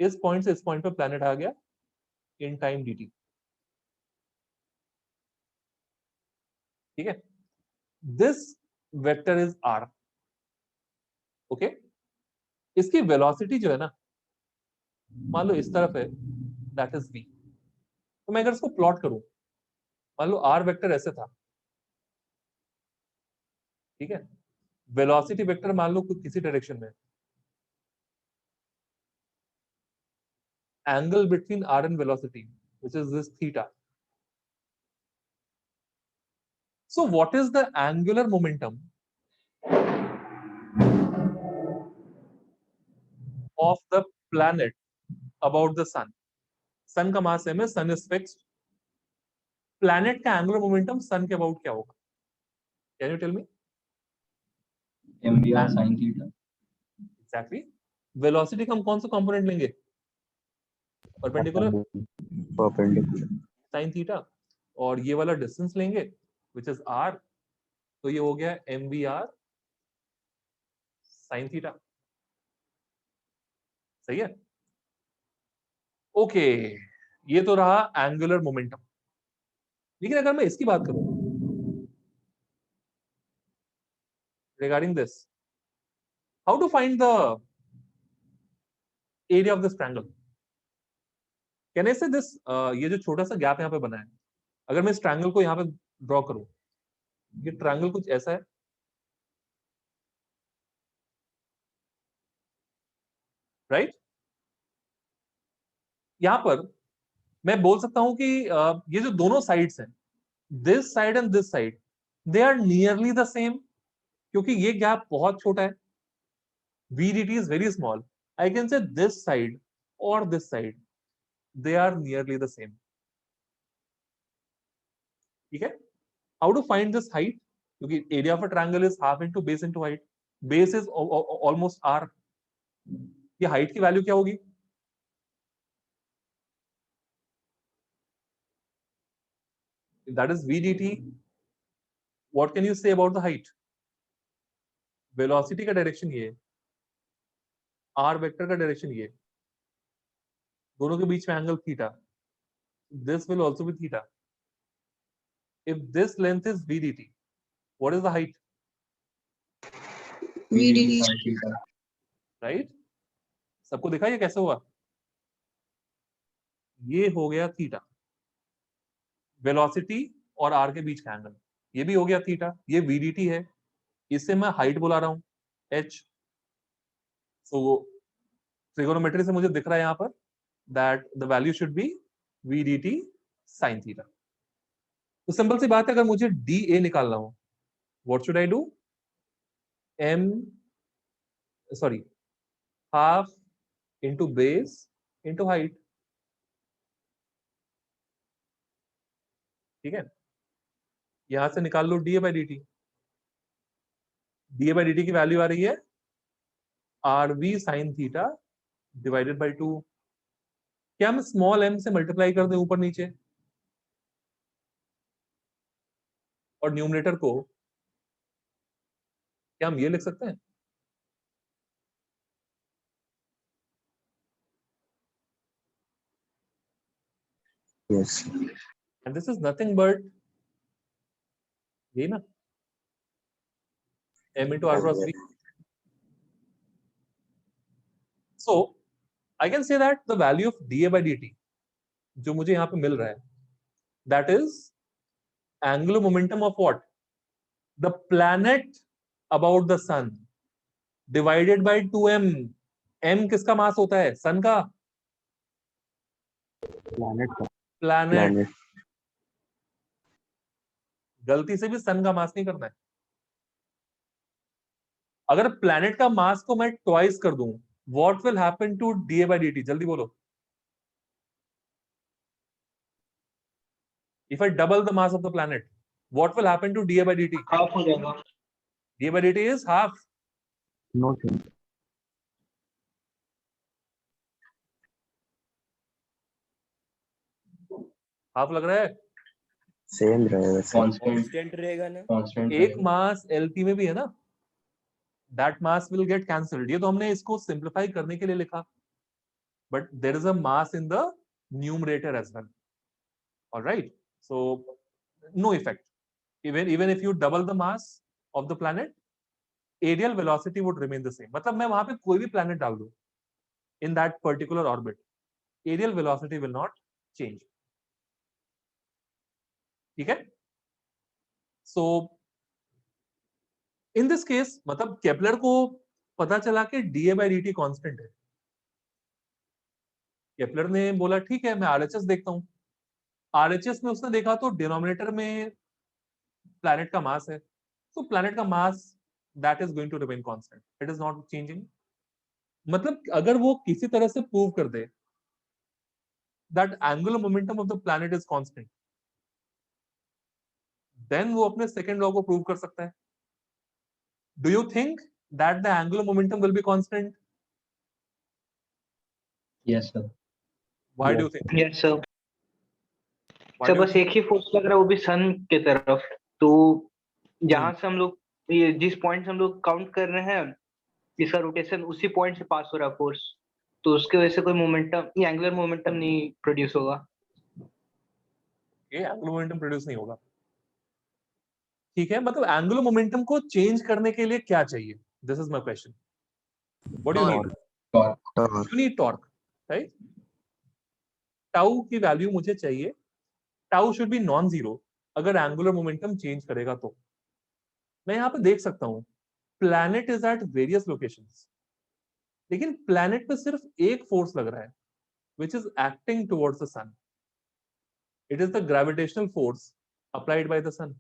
इस पॉइंट से इस पॉइंट पे प्लैनेट आ गया इन टाइम dt. ठीक है, this vector is r. Okay, इसकी वेलोसिटी जो है ना, मान लो इस तरफ है, दैट इज v. तो मैं अगर इसको प्लॉट करूं, मान लो r वेक्टर ऐसे था, ठीक है, वेलोसिटी वेक्टर मान लो किसी डायरेक्शन में, angle between r and velocity which is this theta. So what is the angular momentum of the planet about the sun? Sun का मास m है, सन इज फिक्स्ड. प्लैनेट का angular momentum sun के about क्या होगा? Can you tell me? mvr sin theta. Exactly. Velocity का हम कौन सा कंपोनेंट लेंगे? Perpendicular, Perpendicular. Sine theta. और ये वाला डिस्टेंस लेंगे विच इज r. तो ये हो गया mvr साइन थीटा. सही है. ओके, ये तो रहा एंगुलर मोमेंटम. लेकिन अगर मैं इसकी बात करूं regarding this, how to find the area of this triangle? Can I say this, ये जो छोटा सा गैप यहाँ पे बना है, अगर मैं इस ट्रायंगल को यहाँ पे ड्रॉ करूं, ये ट्रायंगल कुछ ऐसा है, राइट? यहां पर मैं बोल सकता हूं कि ये जो दोनों साइड्स हैं, this side and this side, they are nearly the same, क्योंकि ये गैप बहुत छोटा है. VDT is very small. I can say this side or this side, they are nearly the same. ठीक है? How to find this height? क्योंकि area of a triangle is half into base into height. Base is almost r. ये height की value क्या होगी? That is VDT. What can you say about the height? Velocity का direction ये है, r vector का direction ये है, दोनों के बीच में angle theta. This will also be theta. If this length is VDT, what is the height? VDD. sin theta. Right? सबको दिखा ये कैसे हुआ? ये हो गया थीटा, वेलोसिटी और आर के बीच का एंगल. ये भी हो गया थीटा, ये VDT है, इससे मैं हाइट बुला रहा हूं h. सो ट्रिगोनोमेट्री से मुझे दिख रहा है यहां पर that the value should be VDT sin theta. तो सिंपल सी बात है, अगर मुझे DA निकालना हो, what should I do? Half into base into height. ठीक है, यहां से निकाल लो dA by dt. dA by dt की वैल्यू आ रही है RV sin theta divided by 2. क्या हम स्मॉल m से मल्टीप्लाई कर दें ऊपर नीचे और न्यूमरेटर को क्या हम ये लिख सकते हैं? Yes. And this is nothing but यही ना, m into r cross v. So I can say that the value of dA by dt जो मुझे यहाँ पे मिल रहा है, that is angular momentum of what? The planet about the sun divided by 2m. m किसका मास होता है? सन का. Planet. प्लैनेट. गलती से भी सन का मास नहीं करना है. अगर प्लैनेट का मास को मैं ट्वाइस कर दूं, what will happen to dA by dt? जल्दी बोलो. If I double the mass of the planet, what will happen to dA by dt? Half हो जाएगा. dA by dt is half. No change. Half लग रहा है. Same रहेगा sir. Constant constant रहेगा ना. कांस्टेंट एक मास LP में भी है ना, that mass will get cancelled. ये तो हमने इसको सिंप्लीफाई करने के लिए लिखा, but there is a mass in the numerator as well. All right, so no effect. Even if you double the mass of the planet, aerial velocity would remain the same. मतलब मैं वहां पे कोई भी planet डाल दूं in that particular orbit, aerial velocity will not change. ठीक है? So in this case, मतलब केपलर को पता चला कि dA by dt कांस्टेंट है. केपलर ने बोला ठीक है, मैं RHS देखता हूं. RHS में उसने देखा तो डिनोमिनेटर में प्लैनेट का मास है, तो प्लैनेट का mass that is going to remain constant. It is not changing. मतलब अगर वो किसी तरह से प्रूव कर दे that angular momentum of the planet is constant, then वो अपने सेकंड लॉ को प्रूव कर सकता है. Do you think that the angular momentum will be constant? Yes sir. Why do you think? Yes sir. Sir बस एक ही force लग रहा है, वो भी सन के तरफ. तो जहां से हम लोग ये जिस पॉइंट से हम लोग काउंट कर रहे हैं, इसका रोटेशन उसी पॉइंट से पास हो रहा है फोर्स, तो उसके वजह से कोई मोमेंटम या एंगुलर मोमेंटम नहीं प्रोड्यूस होगा. ये एंगुलर मोमेंटम प्रोड्यूस नहीं होगा. ठीक है, मतलब एंगुलर मोमेंटम को चेंज करने के लिए क्या चाहिए? This is my question. What do you need? You need torque, right? Tau की वैल्यू मुझे चाहिए. Tau should be non zero अगर एंगुलर मोमेंटम चेंज करेगा तो. मैं यहाँ पे देख सकता हूँ planet is at various locations, लेकिन प्लैनेट पे सिर्फ एक फोर्स लग रहा है which is acting towards the sun. It is the gravitational force applied by the sun.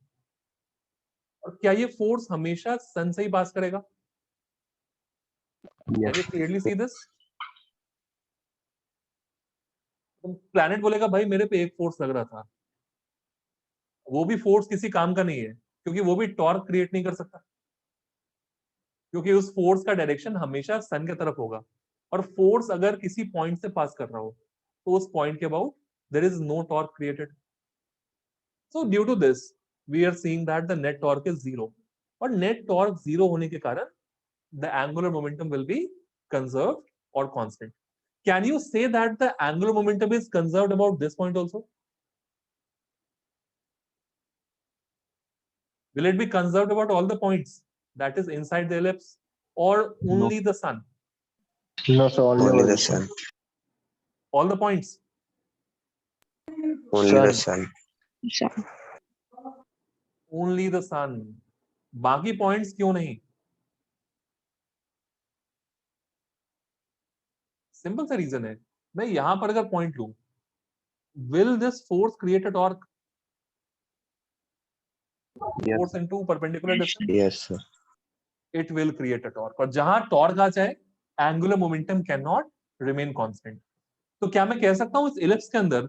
और क्या ये फोर्स हमेशा सन से ही पास करेगा? Can you clearly see this? Planet बोलेगा भाई मेरे पे एक फोर्स लग रहा था, वो भी फोर्स किसी काम का नहीं है, क्योंकि वो भी टॉर्क क्रिएट नहीं कर सकता, क्योंकि उस फोर्स का डायरेक्शन हमेशा सन के तरफ होगा. और फोर्स अगर किसी पॉइंट से पास कर रहा हो तो उस पॉइंट के about there is no torque created. So due to this we are seeing that the net torque is zero. और नेट टॉर्क जीरो होने के कारण the angular momentum will be conserved और constant. Can you say that the angular momentum is conserved about this point also? Will it be conserved about all the points that is inside the ellipse, or only the sun? No, so Only the sun. All the points. Only the sun. Only the sun. बाकी points क्यों नहीं? Simple सा reason है. मैं यहां पर अगर point लूं, will this force create a torque? Yes. Force into perpendicular distance. Yes, sir. It will create a torque. और जहां टॉर्क आ जाए, angular momentum cannot remain constant. तो क्या मैं कह सकता हूं इस इलिप्स के अंदर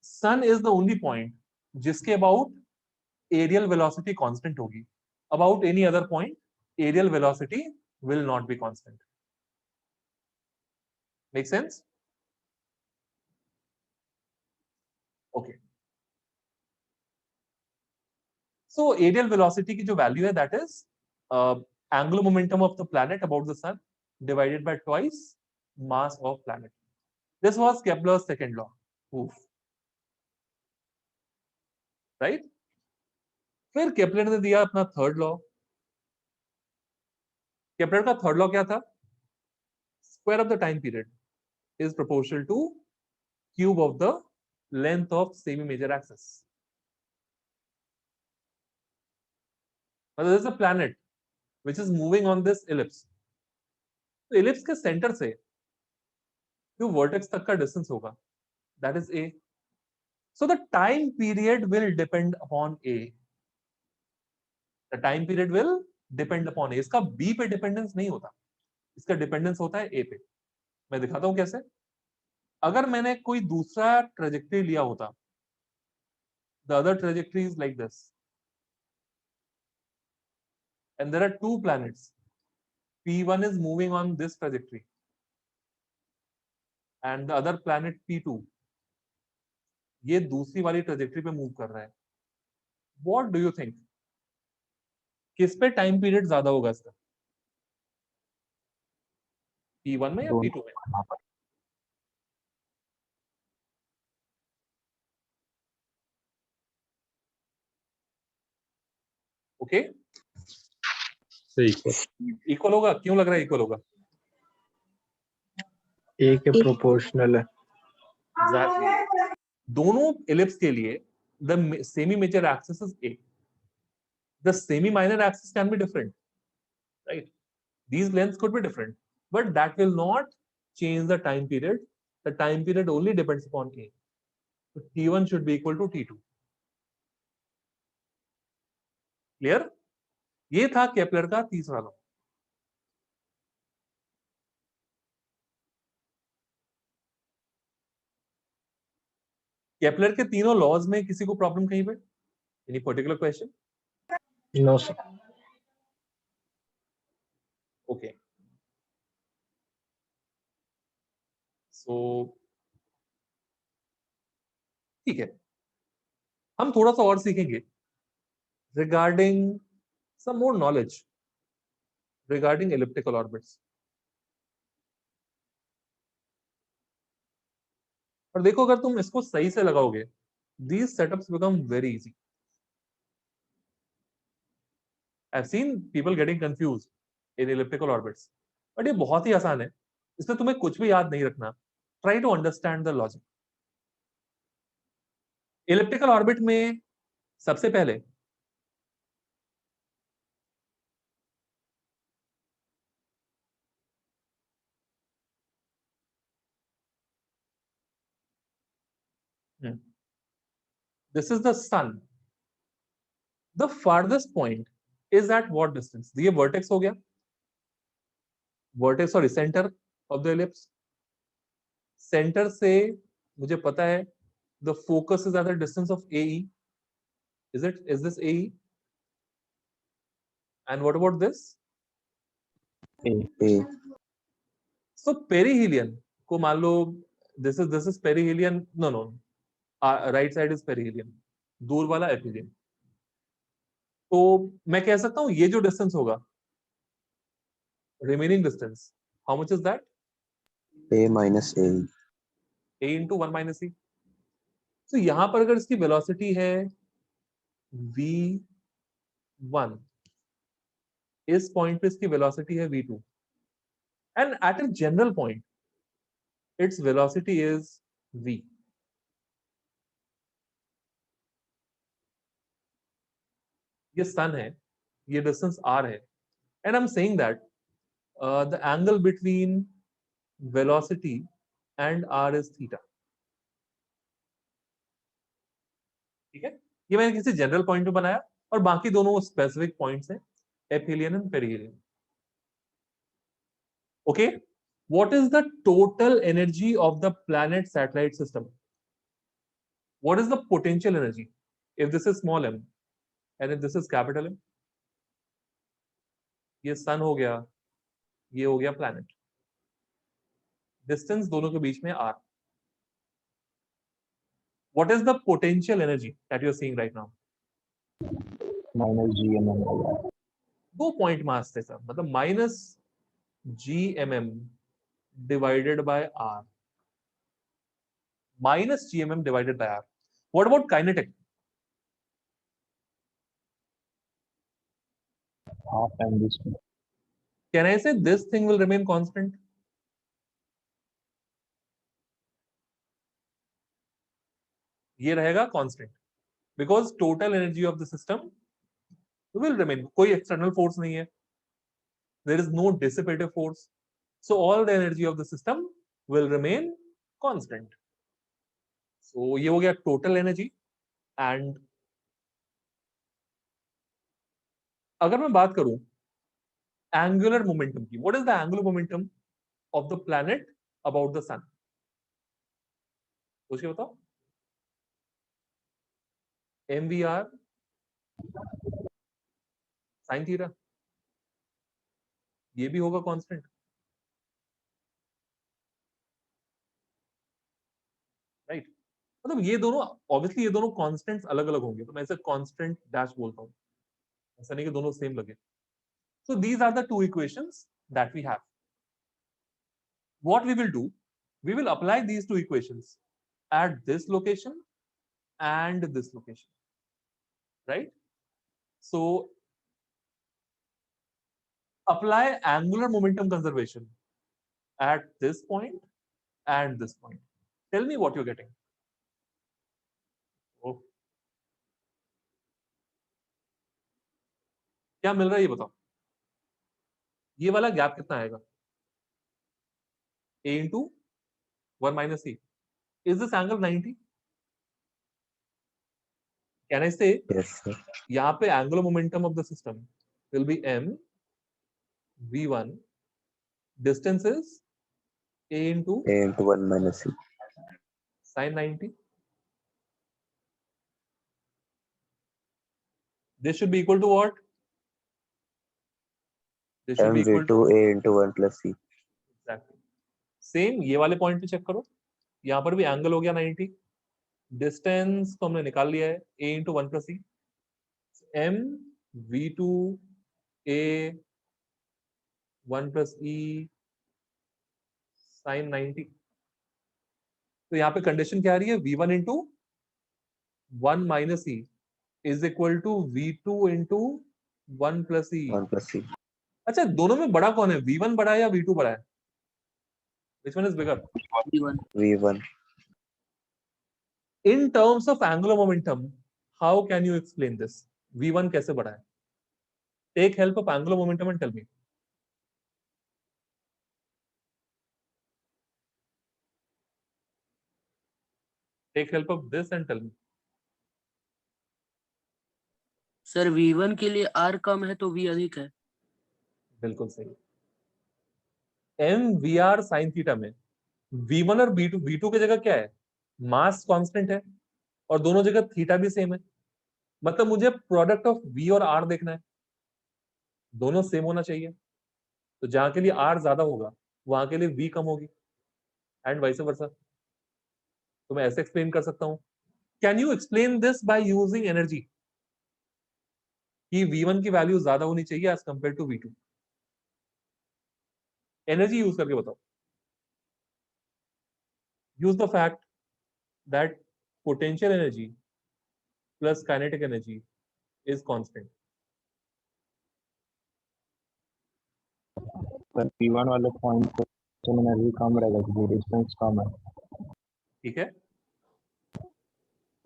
sun is the only point जिसके अबाउट एरियल वेलोसिटी कांस्टेंट होगी, about any other point areal velocity will not be constant. Make sense? Okay, so areal velocity की जो वैल्यू है that is angular momentum of the planet about the sun divided by twice mass of planet. This was Kepler's second law. Proof. Right? फिर Kepler ने दिया अपना third law. Kepler का third law क्या था? Square of the time period is proportional to cube of the length of semi major axis. There is a planet which is moving on this ellipse. तो ellipse के centre से जो vertex तक का distance होगा that is a. So the time period will depend upon a. The time period will depend upon a. इसका b पे dependence नहीं होता, इसका डिपेंडेंस होता है a पे। मैं दिखाता हूं कैसे। अगर मैंने कोई दूसरा ट्रेजेक्टरी लिया होता, the other trajectory is like this, and there are two planets. P1 is moving on this trajectory and the other planet P2 ये दूसरी वाली ट्रेजेक्टरी पे मूव कर रहा है। What do you think? किस पे टाइम पीरियड ज्यादा होगा इसका? P1 में या P2 में? ओके, इक्वल होगा। क्यों लग रहा है इक्वल होगा? ए के प्रोपोर्शनल है। Exactly. दोनों इलिप्स के लिए the semi major axis is A. The semi minor axis can be different, right? These lengths could be different, but that will not change the time period. The time period only depends upon A. So T1 should be equal to T2. Clear? ये था Kepler का तीसरा law. Kepler के तीनों laws में किसी को problem कहीं पे? Any particular question? No sir. Okay, so ठीक है, हम थोड़ा सा और सीखेंगे regarding some more knowledge regarding elliptical orbits. और देखो अगर तुम इसको सही से लगाओगे, these setups become very easy. I've seen people getting confused in elliptical orbits, but ये बहुत ही आसान है, इसमें तुम्हें कुछ भी याद नहीं रखना। Try to understand the logic. elliptical orbit में सबसे पहले this is the sun. The farthest point is at what distance? ये vertex हो गया, vertex sorry center of the ellipse. Center से मुझे पता है the focus is at the distance of AE. Is this AE? And what about this? A. So perihelion को मान लो this is perihelion. No. Right side is perihelion. दूर वाला एपिलियन। तो मैं कह सकता हूं ये जो डिस्टेंस होगा, remaining distance, how much is that? A minus A. A into 1 minus E. तो यहां पर अगर इसकी वेलोसिटी है v1, इस पॉइंट पे इसकी वेलोसिटी है v2, and at a general point its velocity is v. ये सन है, ये डिस्टेंस r है, and I am saying that the angle between velocity and r is theta. ठीक है, ये मैंने किसी जनरल पॉइंट पे बनाया और बाकी दोनों स्पेसिफिक पॉइंट्स हैं, aphelion and perihelion. Okay, What is the total energy of the planet satellite system? What is the potential energy if this is small m and if this is capital M? ये सन हो गया, ये हो गया planet, distance दोनों के बीच में r. What is the potential energy that you are seeing right now? minus GMM by R. 2 point mass थे सर, मतलब minus GMM divided by R. Minus GMM divided by R. What about kinetic? Half and this one. Can I say this thing will remain constant? ये रहेगा constant because total energy of the system will remain. कोई external force नहीं है. There is no dissipative force. So all the energy of the system will remain constant. So ये हो गया total energy. And अगर मैं बात करूं angular momentum की, what is the angular momentum of the planet about the sun? सोच के बताओ. MVR sin थीटा, ये भी होगा कांस्टेंट. राइट, मतलब ये दोनों ऑब्वियसली ये दोनों कांस्टेंट्स अलग अलग होंगे, तो मैं इसे कांस्टेंट डैश बोलता हूं, ऐसा नहीं कि दोनों सेम लगे. So these are the two equations that we have. What we will do, we will apply these two equations at this location and this location, right? So apply angular momentum conservation at this point and this point. Tell me what you're getting. Oh. क्या मिल रहा है ये बताओ. ये वाला gap कितना आएगा? A into 1 minus C. Is this angle 90? Can I say Yes, sir. यहाँ पे angular momentum of the system will be m v1. Distance is A into A into 1 minus C. sin 90. This should be equal to what? This should be equal to MV2 A into 1 plus C. exactly. Same ये वाले point पे check करो, यहाँ पर भी angle हो गया 90. Distance तो हमने निकाल लिया है, a into 1 plus c. m v2 a 1 plus e sin 90. तो यहाँ पे कंडीशन क्या आ रही है? v1 into 1 minus e is equal to v2 into 1 plus e. 1 plus C. अच्छा, दोनों में बड़ा कौन है? v1 बड़ा है या v2 बड़ा है? Which one is bigger? V1. In terms of angular momentum, how can you explain this? v1 कैसे बड़ा है? Take help of angular momentum and tell me. Take help of this and tell me. Sir v1 के लिए r कम है तो v अधिक है. बिल्कुल सही. m vr sin थीटा में v1 और v2 की जगह क्या है? मास कांस्टेंट है और दोनों जगह थीटा भी सेम है. मतलब मुझे प्रोडक्ट ऑफ v और r देखना है, दोनों सेम होना चाहिए. तो जहां के लिए r ज्यादा होगा वहां के लिए v कम होगी एंड वाइस वर्सा. तो मैं ऐसे एक्सप्लेन कर सकता हूं. Can you explain this by using energy कि v1 की वैल्यू ज्यादा होनी चाहिए as compare to v2. Energy use करके बताओ. Use the fact that potential energy plus kinetic energy is constant. पर P1 वाले पॉइंट पे एनर्जी कम रहेगा क्योंकि डिस्टेंस कम है. ठीक है,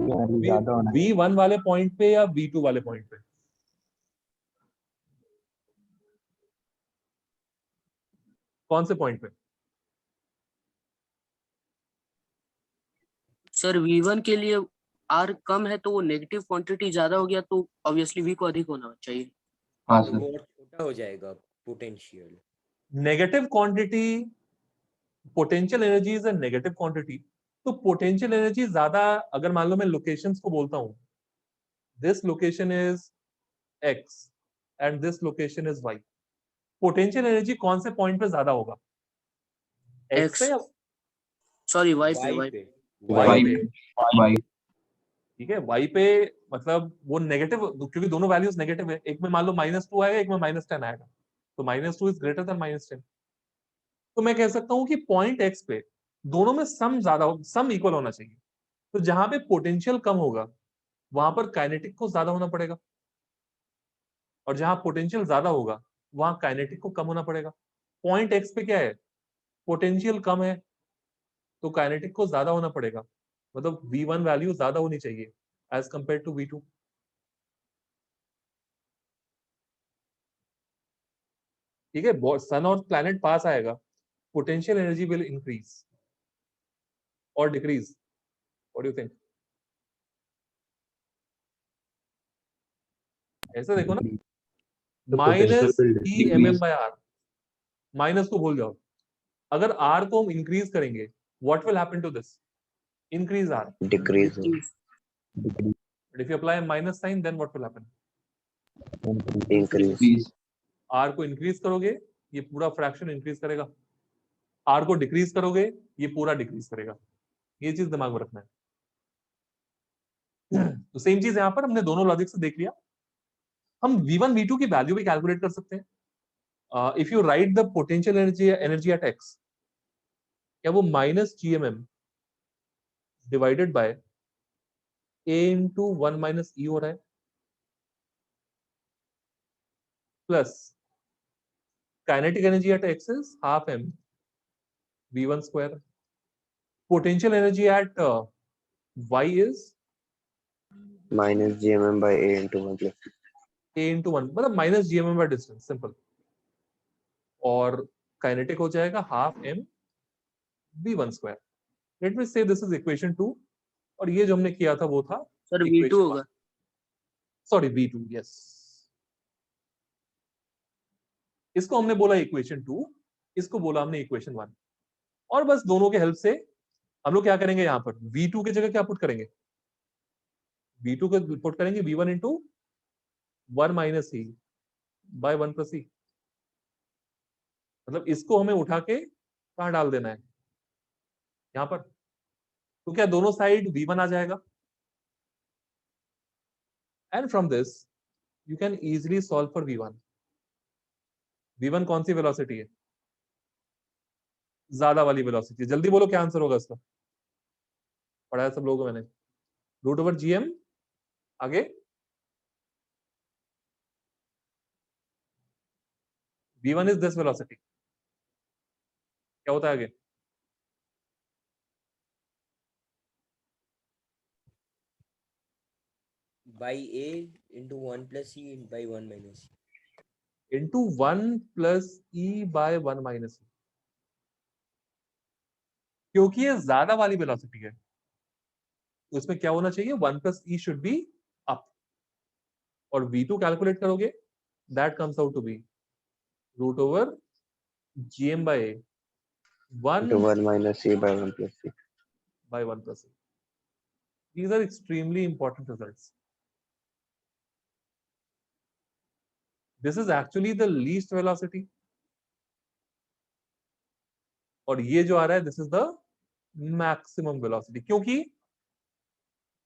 एनर्जी ज्यादा होना है. v1 वाले पॉइंट पे या v2 वाले पॉइंट पे? कौन से पॉइंट पे? सर v1 के लिए r कम है तो वो नेगेटिव क्वांटिटी ज्यादा हो गया तो ऑब्वियसली v को अधिक होना चाहिए. हाँ तो सर. वो और छोटा हो जाएगा potential. Negative quantity potential energy is a negative quantity, तो पोटेंशियल एनर्जी ज्यादा, अगर मान लो मैं लोकेशंस को बोलता हूं, this location is x and this location is y, potential energy कौन से पॉइंट पे ज्यादा होगा, x पे या सॉरी वाई पे Y वाई पे y पे? वाई ठीक है, y पे मतलब वो नेगेटिव, क्योंकि दोनों वैल्यूज नेगेटिव है, एक में मान लो -2 आएगा, एक में -10 आएगा, तो -2 इज ग्रेटर देन -10। तो मैं कह सकता हूं कि पॉइंट x पे दोनों में सम इक्वल होना चाहिए। तो जहां पे पोटेंशियल कम होगा वहां पर काइनेटिक को ज्यादा होना पड़ेगा, और जहां पोटेंशियल ज्यादा होगा वहां काइनेटिक को कम होना पड़ेगा। पॉइंट x पे क्या है, पोटेंशियल कम है तो काइनेटिक को ज्यादा होना पड़ेगा, मतलब v1 वैल्यू ज्यादा होनी चाहिए एज कंपेयर टू v2। ठीक है, सन और प्लैनेट पास आएगा, पोटेंशियल एनर्जी विल इंक्रीज और decrease, what do you think? ऐसे देखो ना, -e/m/r, माइनस को भूल जाओ, अगर r को हम इंक्रीज करेंगे what will happen to this, increase r, decrease but if you apply minus sign then what will happen, increase r को इंक्रीज करोगे ये पूरा फ्रैक्शन इंक्रीज करेगा, r को डिक्रीज करोगे ये पूरा डिक्रीज करेगा, ये चीज दिमाग में रखना है। तो सेम चीज यहां पर हमने दोनों लॉजिक से देख लिया। हम v1 v2 की वैल्यू भी कैलकुलेट कर सकते हैं। If you right the potential energy at x, क्या वो -gmm divided by a into 1 - e हो रहा है, plus kinetic energy at x is half m v1 square, potential energy at y is -gmm by a into 1 plus a into 1, मतलब -gmm by distance, simple, और kinetic हो जाएगा half m v1 square. Late me say this is equation 2, और ये जो हमने किया था वो था सर equation V2 होगा। 1, सॉरी v2, यस, इसको हमने बोला इक्वेशन 2, इसको बोला हमने इक्वेशन 1, और बस दोनों के हेल्प से हम लोग क्या करेंगे, यहाँ पर v2 की जगह क्या पुट करेंगे, v2 को पुट करेंगे v1 into 1 - e by 1 + e, मतलब इसको हमें उठा के कहाँ डाल देना है, यहाँ पर, तो क्या दोनों साइड v1 आ जाएगा, and from this you can easily solve for v1। v1 कौन सी वेलोसिटी है, ज्यादा वाली वेलोसिटी, जल्दी बोलो क्या आंसर होगा इसका, पढ़ाया सब लोगों को मैंने, √/gm, आगे v1 इज दिस वेलोसिटी, क्या होता है आगे, by a into 1 plus e by 1 minus e. Into 1 + e by 1 - e, क्योंकि ये ज्यादा वाली वेलोसिटी है तो इसमें क्या होना चाहिए, 1 + e शुड बी अप, और v2 कैलकुलेट करोगे that comes out to be √/gm by a, 1 into 1 minus e by 1 plus e. by 1 + e. These are extremely important results. This is actually the least velocity, और ये जो आ रहा है this is the maximum velocity, क्योंकि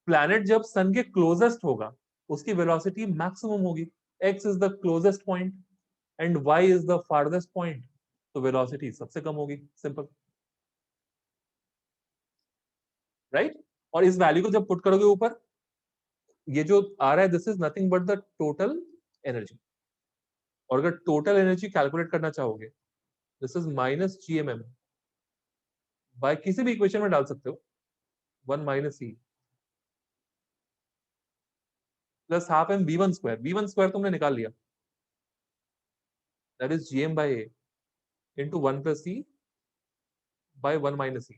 planet जब सन के closest होगा उसकी वेलोसिटी मैक्सिमम होगी, x is the closest point and y is the farthest point, तो वेलोसिटी सबसे कम होगी, सिंपल, राइट। और इस वैल्यू को जब पुट करोगे ऊपर, ये जो आ रहा है this is nothing but the total energy, और अगर टोटल एनर्जी कैलकुलेट करना चाहोगे दिस इज -gmm बाय, किसी भी इक्वेशन में डाल सकते हो, 1 - e plus half m v1 square, v1 square तुमने निकाल लिया, that is gm by a into 1 + e by 1 - e,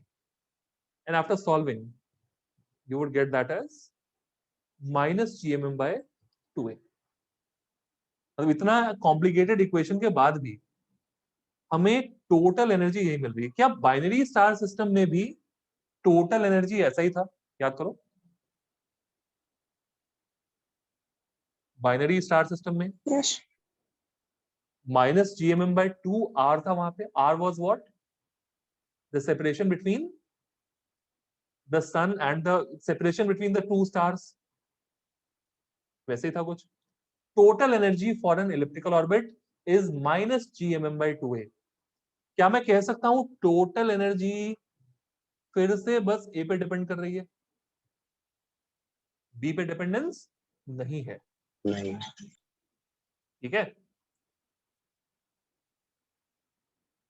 and after solving you would get that as -gmm by 2a। मतलब इतना कॉम्प्लिकेटेड इक्वेशन के बाद भी हमें टोटल एनर्जी यही मिल रही है। क्या बाइनरी स्टार सिस्टम में भी टोटल एनर्जी ऐसा ही था? याद करो, बाइनरी स्टार सिस्टम में Yes. -gmm/2 r था वहां पे। r was what? The separation between the sun and the separation between the two stars. वैसे ही था कुछ। Total energy for an elliptical orbit is -gmm/2a। क्या मैं कह सकता हूं टोटल एनर्जी फिर से बस ए पे डिपेंड कर रही है, बी पे डिपेंडेंस नहीं है? नहीं। ठीक है।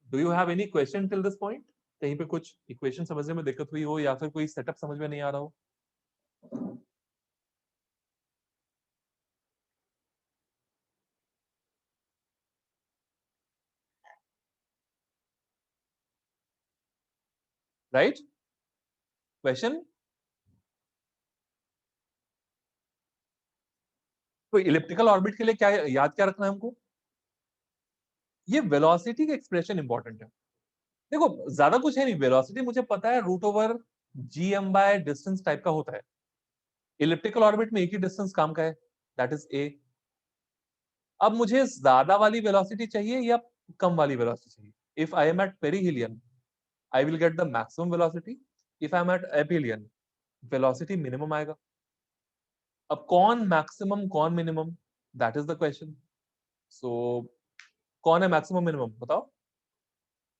Do you have any question till this point? कहीं पे कुछ इक्वेशन समझने में दिक्कत हुई हो या फिर कोई सेटअप समझ में नहीं आ रहा हो? राइट? क्वेश्चन? तो इलिप्टिकल ऑर्बिट के लिए क्या याद क्या रखना है हमको? ये वेलोसिटी का एक्सप्रेशन इंपॉर्टेंट है। देखो ज्यादा कुछ है नहीं, वेलोसिटी मुझे पता है √gm/ डिस्टेंस टाइप का होता है। इलिप्टिकल ऑर्बिट में एक ही डिस्टेंस काम का है, दैट इज a। अब मुझे ज्यादा वाली वेलोसिटी चाहिए या कम वाली वेलोसिटी चाहिए? If I am at perihelion I will get the maximum velocity, if I am at aphelion velocity minimum आएगा। अब कौन मैक्सिमम कौन minimum, that is the question. So कौन है मैक्सिमम मिनिमम बताओ?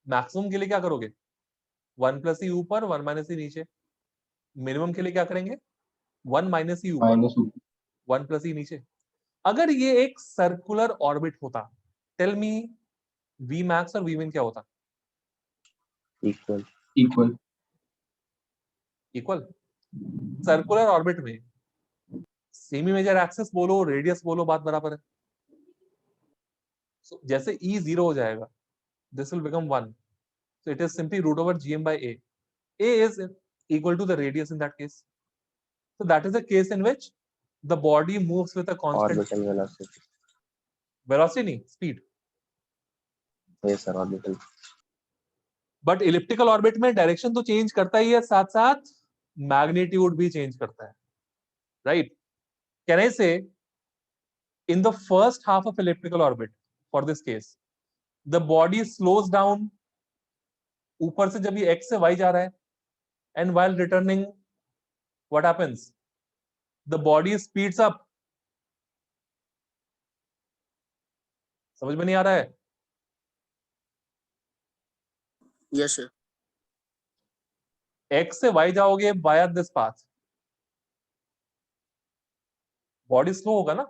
मैक्सिमम के लिए क्या करोगे? 1 + e ऊपर 1 - e नीचे। मिनिमम के लिए क्या करेंगे? 1 - e ऊपर माइनस 1 + e नीचे। अगर ये एक सर्कुलर ऑर्बिट होता, टेल मी वी मैक्स और वी मिन क्या होता? Equal. Equal. Equal. Circular orbit में सेमी मेजर एक्सिस बोलो रेडियस बोलो बात बराबर है। So, जैसे e 0 हो जाएगा, this will become 1, so it is simply √gm/a. a is equal to the radius in that case, so that is a case in which the body moves with a constant orbital velocity. velocity नहीं, speed. Yes sir, orbital. But elliptical orbit में direction तो change करता ही है, साथ साथ magnitude भी change करता है, राइट? कैन आई से in the first half of elliptical orbit for this case the body slows down, ऊपर से जब ये x से y जा रहा है, and while returning what happens? The body speeds up. समझ में नहीं आ रहा है? Yes sir. x से y जाओगे via this path, body slow होगा ना,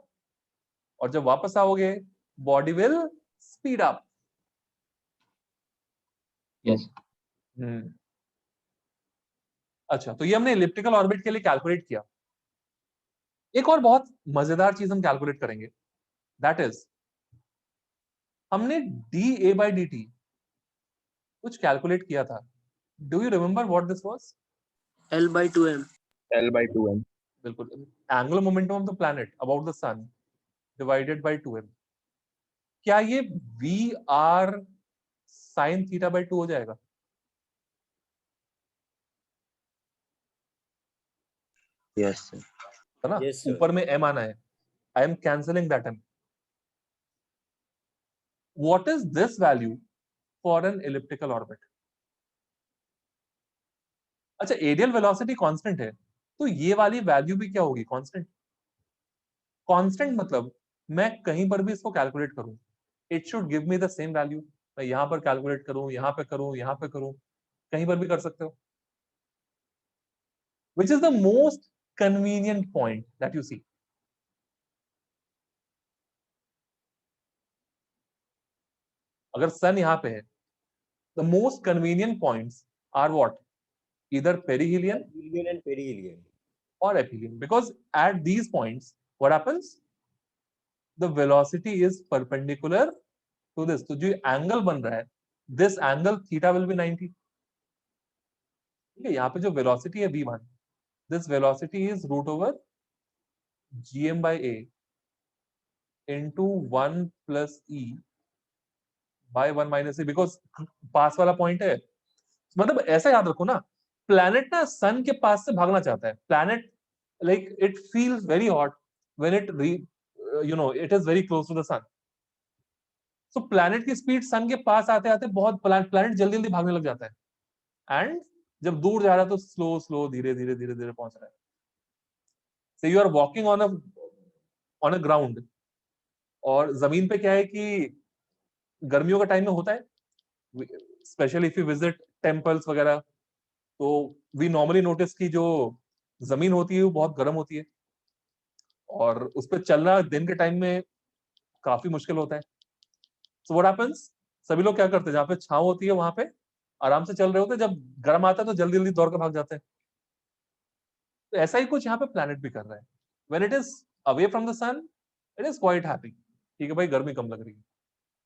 और जब वापस आओगे body will speed up. Yes. अच्छा, तो ये हमने इलिप्टिकल ऑर्बिट के लिए कैलकुलेट किया। एक और बहुत मजेदार चीज हम कैलकुलेट करेंगे, दैट इज हमने dA/dt कुछ कैलकुलेट किया था। Do you remember what this was? L/2m। L/2m. बिल्कुल, angular momentum of the planet about the sun divided by 2m। क्या ये VR sin θ/2 हो जाएगा? Yes sir. है ना? Yes, sir. ऊपर में m आना है, I am cancelling that m। What is this value for an elliptical orbit? अच्छा, एरियल वेलोसिटी कांस्टेंट है, तो ये वाली वैल्यू भी क्या होगी? कांस्टेंट। कांस्टेंट मतलब मैं कहीं पर भी इसको कैलकुलेट करूं, it should give me the same value. मैं यहां पर कैलकुलेट करूं, यहां पे करूं, यहां पे करूं, कहीं पर भी कर सकते हो। Which is the most convenient point that you see? अगर सन यहां पे है, the most convenient points are what? Either perihelion Helium and perihelion. or aphelion, because at these points what happens? The velocity is perpendicular to this, तो जो angle बन रहा है, this angle theta will be 90। ठीक है, यहाँ पे जो वेलोसिटी है v1, this velocity is √gm/a into 1 + e by 1 minus e, because पास वाला पॉइंट है। मतलब ऐसा याद रखो ना, प्लैनेट ना सन के पास से भागना चाहता है। Planet like it feels very hot when it it is very close to the sun. So planet की स्पीड सन के पास आते आते बहुत, प्लैनेट जल्दी जल्दी भागने लग जाता है, एंड जब दूर जा रहा है तो स्लो स्लो धीरे धीरे धीरे धीरे पहुंच रहा है। So you are walking on a ground, और जमीन पे क्या है कि गर्मियों का टाइम में होता है, specially if you visit temples वगैरह, तो वी नॉर्मली नोटिस कि जो जमीन होती है वो बहुत गर्म होती है, और उस पर चलना दिन के टाइम में काफी मुश्किल होता है। सो व्हाट हैपेंस, सभी लोग क्या करते हैं, जहां पे छांव होती है वहां पे आराम से चल रहे होते हैं, जब गर्म आता है तो जल्दी जल्दी दौड़ के भाग जाते हैं। तो ऐसा ही कुछ यहाँ पे प्लैनेट भी कर रहा है। When it is away from the sun, it is quite happy, ठीक है भाई गर्मी कम लग रही है।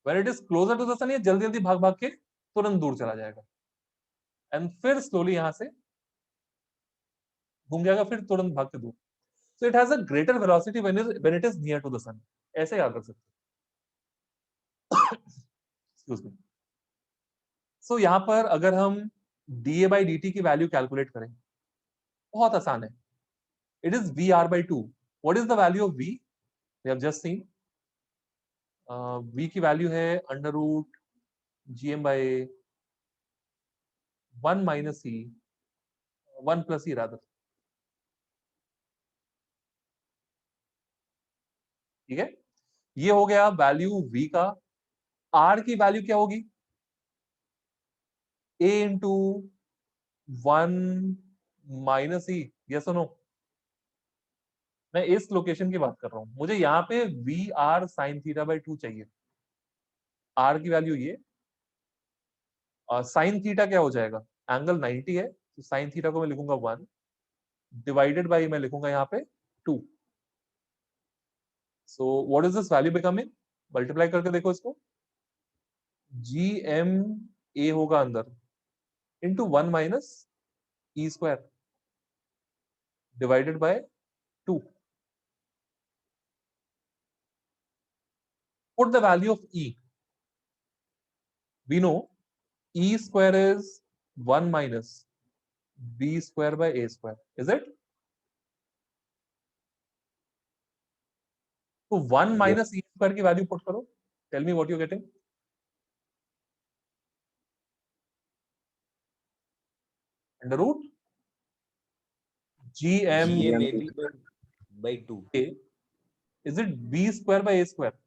When it is closer to the sun, ये जल्दी जल्दी भाग भाग के तुरंत दूर चला जाएगा, एंड फिर स्लोली यहां से घूम जाएगा, फिर तुरंत भाग के दूर। So it has a greater velocity when it is near to the sun. ऐसे याद रख सकते हैं। Excuse me. सो यहां पर अगर हम डीए बाई डी टी की वैल्यू कैलकुलेट करें, बहुत आसान है। It is v r by two. What is the value of v? We have just seen v की वैल्यू है under root g m by 1 minus e, 1 plus e rather, ठीक है। ये हो गया वैल्यू v का। r की value क्या होगी? a into 1 minus e, yes और नो? मैं इस लोकेशन की बात कर रहा हूं, मुझे यहाँ पे v r sine theta by 2 चाहिए। r की वैल्यू ये, साइन थीटा क्या हो जाएगा? एंगल 90 है, तो साइन थीटा को मैं लिखूंगा 1 डिवाइडेड बाई मैं लिखूंगा यहाँ पे 2। So what is this value becoming? Multiply करके देखो इसको, जी एम ए होगा अंदर into 1 minus E square divided by 2। Put the value of e. We know e square is 1 minus b square by a square, is it? So 1 minus e square की value put करो. Tell me what you're getting. Under root gm GM by 2. a. Is it b square by a square?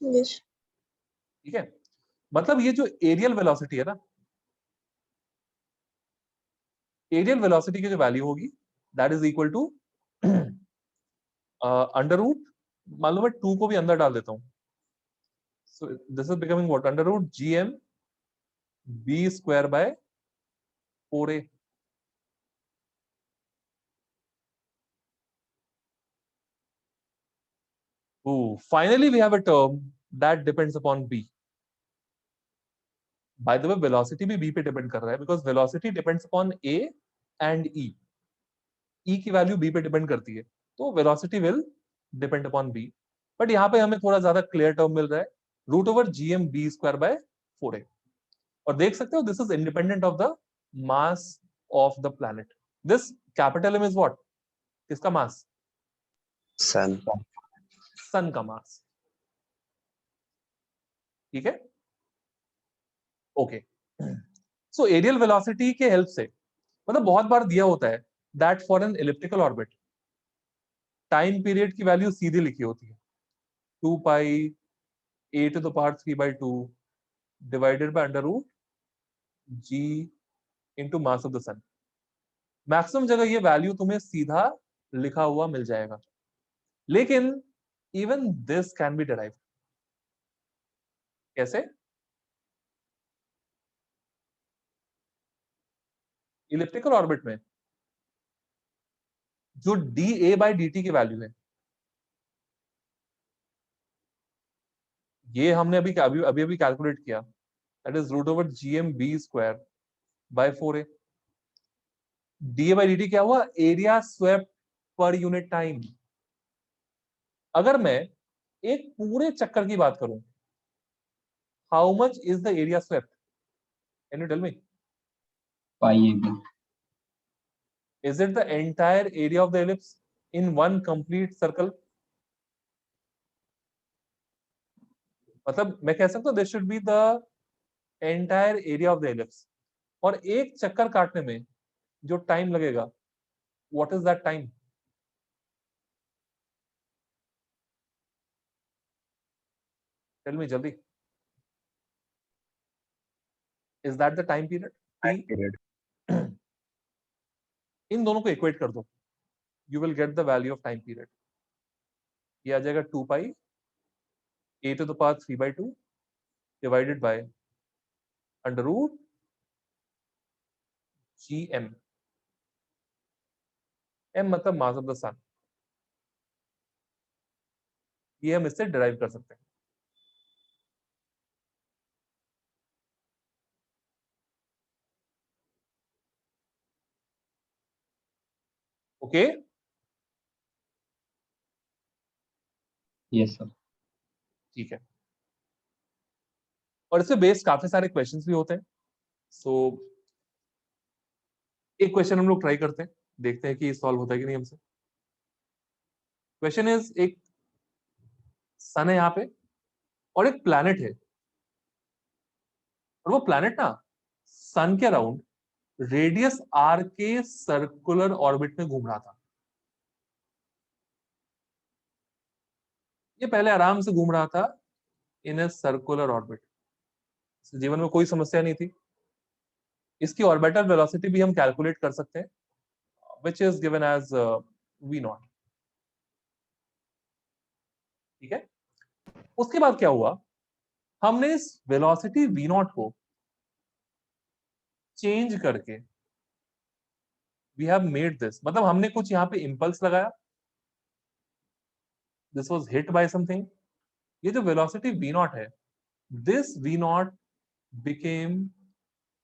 Yes. ठीक है, मतलब ये जो areal velocity है ना, aerial velocity की जो वैल्यू होगी that is equal to under root, मान लो मैं 2 को भी अंदर डाल देता हूं, so this is becoming what? Under root gm b square by 4a. Ooh, finally we have a term that depends upon b. By the way, velocity भी b पे डिपेंड कर रहा है, because velocity depends upon a and e. e की value b पे depend करती है, तो velocity will depend upon b. But यहाँ पे हमें थोड़ा ज्यादा क्लियर टर्म मिल रहा है, root over gm b square by 4a। और देख सकते हो this is independent of the mass of the planet. This capital M is what? किसका मास? सन। सन का मास, ठीक है। ओके, सो एरियल वेलोसिटी के हेल्प से, मतलब बहुत बार दिया होता है that for an elliptical orbit time period की वैल्यू सीधी लिखी होती है 2 pi a to the power 3/2 divided by under root g into mass of the sun. Maximum जगह ये वैल्यू तुम्हें सीधा लिखा हुआ मिल जाएगा, लेकिन even this can be derived. कैसे? इलिप्टिकल ऑर्बिट में जो dA बाई dt की वैल्यू है, ये हमने अभी अभी कैलकुलेट किया, that is root over gm b square by 4a। dA by dt क्या हुआ? Area swept per unit time. अगर मैं एक पूरे चक्कर की बात करूं, how much is the area swept? Can you tell me? pi AB. Is it the entire area of the ellipse in one complete circle? मतलब मैं कह सकता हूँ this should be the entire area of the ellipse. और एक चक्कर काटने में जो टाइम लगेगा, what is that time? Tell me जल्दी. Is that the time period? Time period. इन दोनों को इक्वेट कर दो, you will get the value of time period. ये आ जाएगा 2 pi a to the power 3/2 divided by under root gm. m मतलब मास of the sun. ये हम इससे डिराइव कर सकते हैं. ओके? Yes, sir. ठीक है. और इससे बेस्ड काफी सारे क्वेश्चंस भी होते हैं. सो एक क्वेश्चन हम लोग ट्राई करते हैं, देखते हैं कि सॉल्व होता है कि नहीं हमसे. क्वेश्चन इज, एक सन है यहाँ पे और एक प्लैनेट है, और वो प्लैनेट ना सन के अराउंड रेडियस आर के सर्कुलर ऑर्बिट में घूम रहा था. ये पहले आराम से घूम रहा था इन ए सर्कुलर ऑर्बिट. जीवन में कोई समस्या नहीं थी. इसकी ऑर्बिटल वेलोसिटी भी हम कैलकुलेट कर सकते हैं, which is given as v0. ठीक है. उसके बाद क्या हुआ, हमने इस वेलोसिटी v0 को चेंज करके we have made this, मतलब हमने कुछ यहाँ पे इम्पल्स लगाया, this was hit by something. ये जो वेलोसिटी v0 है, this v0 became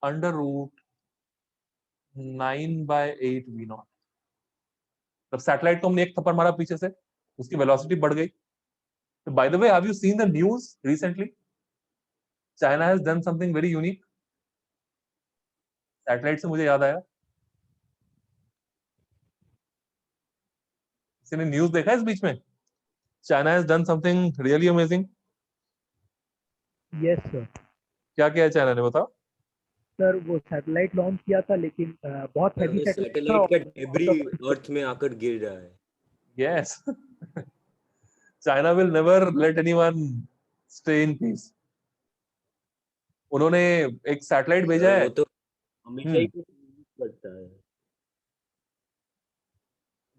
under root 9/8 v0. तब सैटेलाइट को हमने एक थप्पड़ मारा पीछे से, उसकी वेलोसिटी बढ़ गई. By the way, have you seen the news recently? China has done something very unique. Satellite से मुझे याद आया, किसी ने न्यूज देखा इस बीच में? China has done something really amazing. Yes sir. क्या किया है चाइना ने, बताओ? सर वो सैटेलाइट लॉन्च किया था, लेकिन बहुत सर, हैवी वो सैटेलाइट सैटेलाइट का डेब्री अर्थ में आकर गिर रहा है. Yes. China will never let anyone stay in peace. उन्होंने एक सैटेलाइट भेजा सर, है. वो तो हमेशा ही कुछ करता है.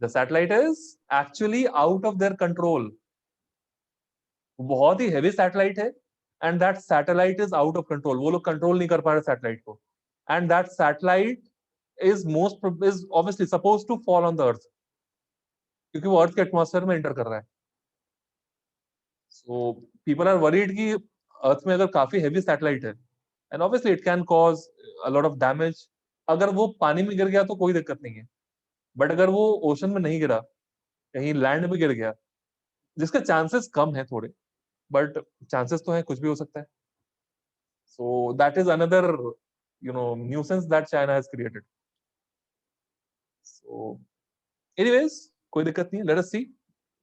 The satellite is actually out of their control. बहुत ही heavy satellite है, and that satellite is out of control. वो लोग control नहीं कर पा रहे satellite को, and that satellite is obviously supposed to fall on the earth, क्योंकि वो अर्थ के एटमॉस्फेयर में एंटर कर रहा है. So people are worried कि अर्थ में अगर काफी heavy satellite है, and obviously it can cause a lot of damage. अगर वो पानी में गिर गया तो कोई दिक्कत नहीं है, बट अगर वो ओशन में नहीं गिरा, कहीं लैंड में गिर गया, जिसके चांसेस कम है थोड़े, बट चांसेस तो है, कुछ भी हो सकता है. So that is another nuisance that China has created. So anyways, कोई दिक्कत नहीं है. लेट अस सी,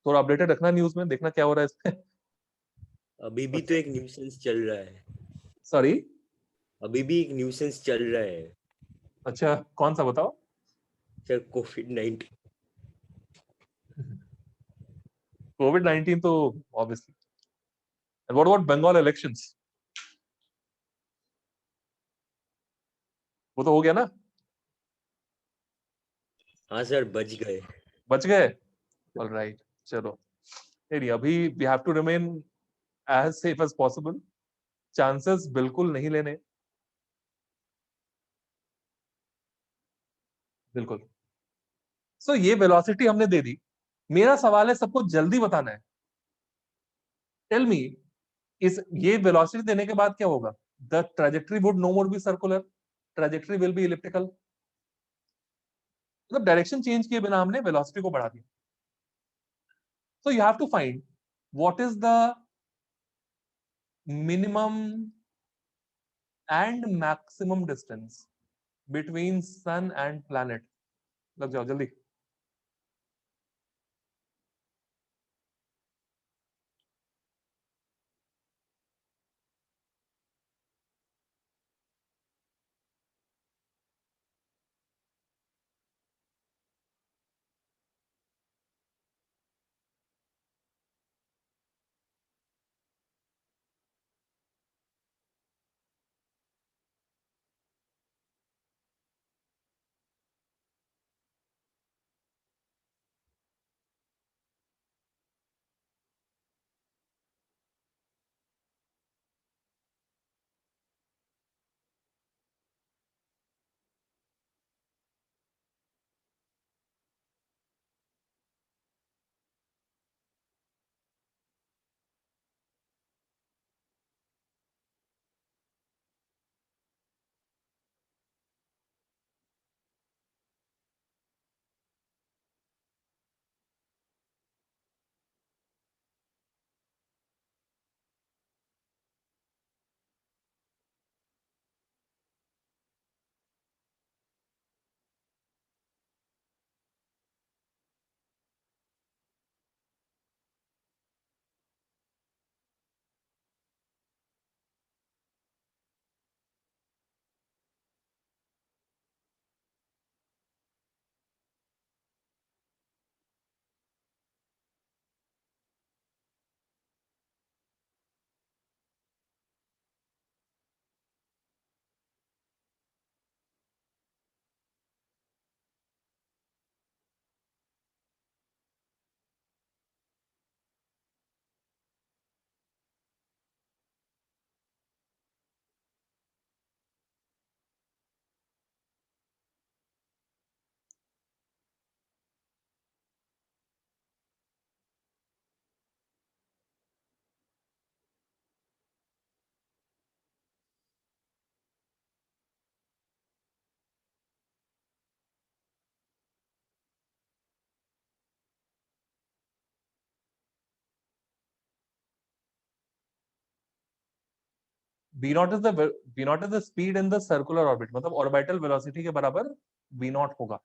थोड़ा अपडेटेड रखना न्यूज में, देखना क्या हो रहा है इसमें. अभी भी तो एक न्यूसेंस चल रहा है. सॉरी, अभी भी एक न्यूसेंस चल रहा है. अच्छा, कौन सा बताओ? सर, कोविड-19. कोविड-19 तो obviously. And what about Bengal elections? वो तो हो गया ना? हाँ सर, बच गए. बच गए. ऑलराइट, चलो. नहीं, अभी we have to remain as safe as possible. Chances बिल्कुल नहीं लेने, बिल्कुल. सो ये वेलोसिटी हमने दे दी. मेरा सवाल है, सबको जल्दी बताना है. टेल मी, ये वेलोसिटी देने के बाद क्या होगा? The trajectory would no more be circular, trajectory will be elliptical. मतलब डायरेक्शन चेंज किए बिना हमने वेलोसिटी को बढ़ा दिया. So you have to find what is the minimum and maximum distance between sun and planet? लग जाओ जल्दी. V naught is the speed in the circular orbit. मतलब orbital velocity के बराबर V naught होगा.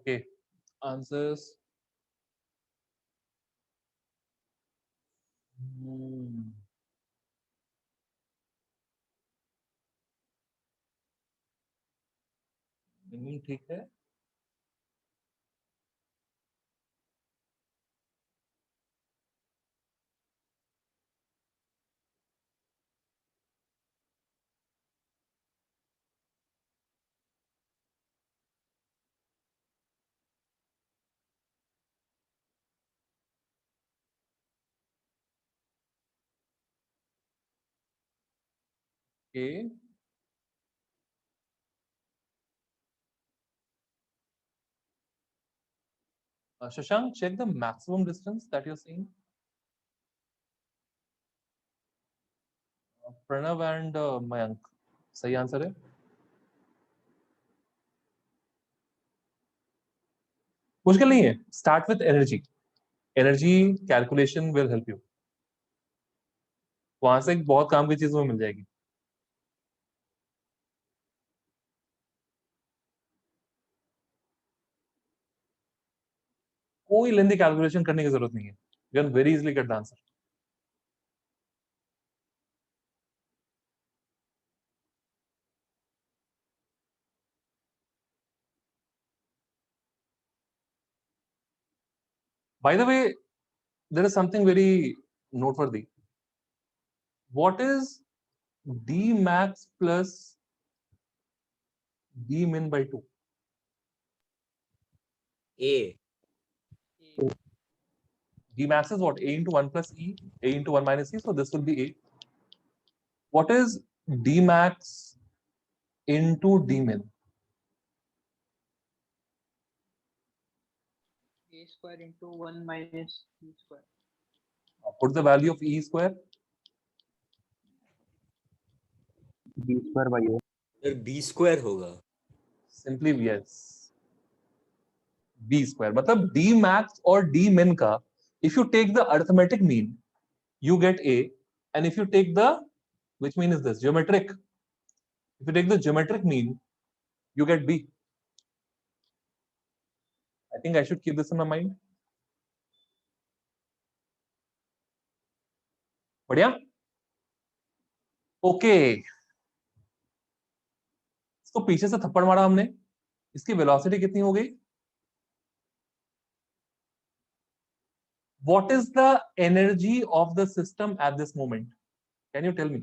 Okay. Answers. ठीक है. Okay. Shashank, check the maximum distance that you're seeing. Pranav and Mayank. सही आंसर है. मुश्किल नहीं है. Start with energy. Energy calculation will help you. वहां से बहुत काम की चीज में मिल जाएगी. कोई लेंथी कैलकुलेशन करने की जरूरत नहीं है. You can very easily get the answer. By the way, there is something very noteworthy. What is D max plus D min by 2? A. D max is what? A into 1 plus E, A into 1 minus E, so this will be A. What is D max into D min? A square into 1 minus E square. Put the value of E square. B square by A. Sir B square होगा. Simply yes. B square. मतलब D max और D min का, if you take the arithmetic mean, you get A, and if you take the, which mean is this? Geometric. If you take the geometric mean, you get B. I think I should keep this in my mind. बढ़िया? Okay. इसको पीछे से थप्पड़ मारा हमने. इसकी velocity कितनी हो गई? What is the energy of the system at this moment? Can you tell me?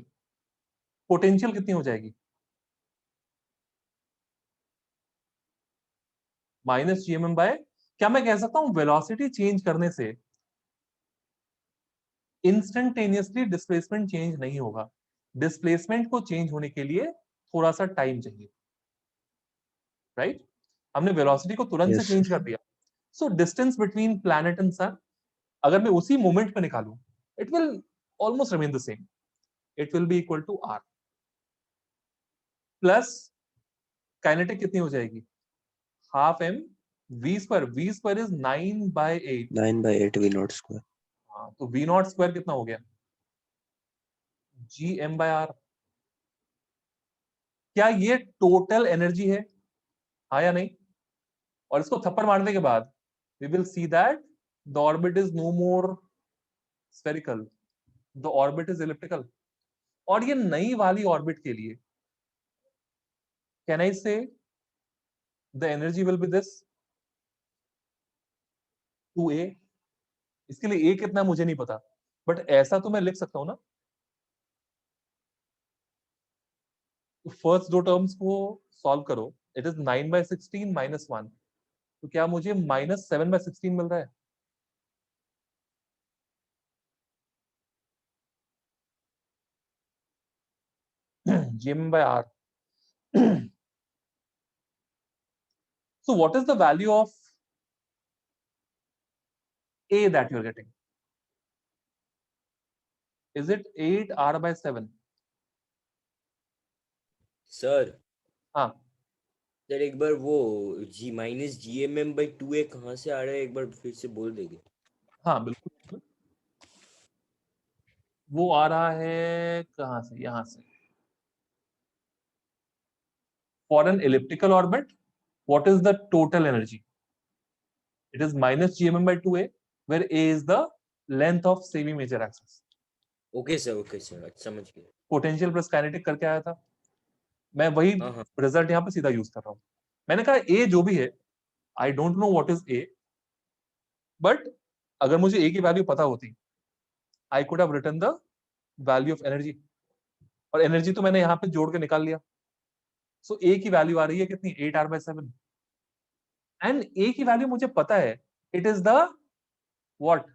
Potential कितनी हो जाएगी? माइनस GMM बाय, क्या मैं कह सकता हूं वेलोसिटी चेंज करने से इंस्टेंटेनियसली डिस्प्लेसमेंट चेंज नहीं होगा. डिस्प्लेसमेंट को चेंज होने के लिए थोड़ा सा टाइम चाहिए. राइट? हमने वेलोसिटी को तुरंत से Yes. चेंज कर दिया. So distance between planet and sun, अगर मैं उसी मोमेंट में निकालूं, it will almost remain the same. It will be equal to r plus kinetic कितनी हो जाएगी? Half m v square. v square is 9/8. 9/8 V naught square. हाँ, तो v नॉट स्क्वायर कितना हो गया? gm/r. क्या ये टोटल एनर्जी है? हाँ या नहीं? और इसको थप्पड़ मारने के बाद we will see that the orbit is no more spherical, the orbit is elliptical. और ये नई वाली ऑर्बिट के लिए can I say the energy will be this 2a? इसके लिए a कितना मुझे नहीं पता, बट ऐसा तो मैं लिख सकता हूं ना. तो फर्स्ट दो टर्म्स को सॉल्व करो. It is 9/16 minus 1. तो क्या मुझे माइनस 7/16 मिल रहा है? gm/r. So what is the value of a that you're getting? Is it 8r/7? Sir. हाँ. सर एक बार वो G minus GMM/2a कहाँ से आ रहा है, एक बार फिर से बोल देंगे? हाँ बिल्कुल. वो आ रहा है कहाँ से? यहां से. For an elliptical orbit, what is the total energy? It is minus GMM/2a, where a is the length of semi major axis. Okay sir समझ गया. पोटेंशियल प्लस काइनेटिक करके आया था. मैं वही रिजल्ट यहाँ पे सीधा यूज कर रहा हूँ. मैंने कहा a जो भी है, I don't know what is a, but अगर मुझे a की वैल्यू पता होती, I could have written the value of energy. और एनर्जी तो मैंने यहाँ पे जोड़ के निकाल लिया. सो a की वैल्यू आ रही है कितनी? 8r/7. एंड a की वैल्यू मुझे पता है. It is the what?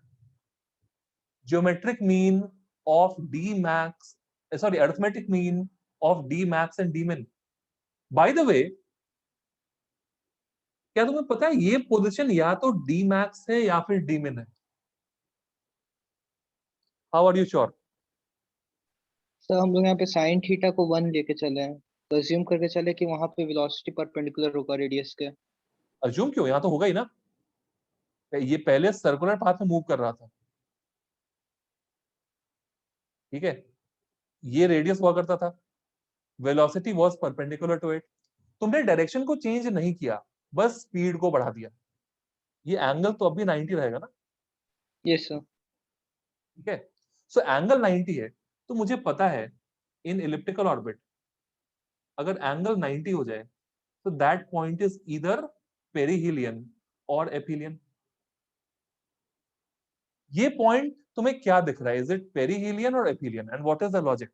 Geometric mean of d max, sorry, arithmetic mean of d max and d min. By the way, क्या तुम्हें पता है ये पोजीशन या तो d max है या फिर d min है? How are you sure? Sir हम लोग यहाँ पे साइन थीटा को 1 लेके चले हैं, तो अज्यूम करके चले कि वहां पे वेलोसिटी परपेंडिकुलर होगा रेडियस के। अज्यूम क्यों, यहाँ तो होगा ही ना, ये पहले सर्कुलर पाथ में मूव कर रहा था, ठीक है, ये रेडियस हुआ करता था, velocity was perpendicular to it, तुमने डायरेक्शन को चेंज नहीं किया, बस स्पीड को बढ़ा दिया, ये एंगल तो अभी 90 रहेगा ना? Yes sir. ठीक है, सो एंगल 90 है, तो मुझे पता है इन इलिप्टिकल ऑर्बिट अगर एंगल 90 हो जाए तो that point is either perihelion और एपिलियन। ये पॉइंट तुम्हें क्या दिख रहा है, इज इट पेरिहीलियन और aphelion, and what is the logic?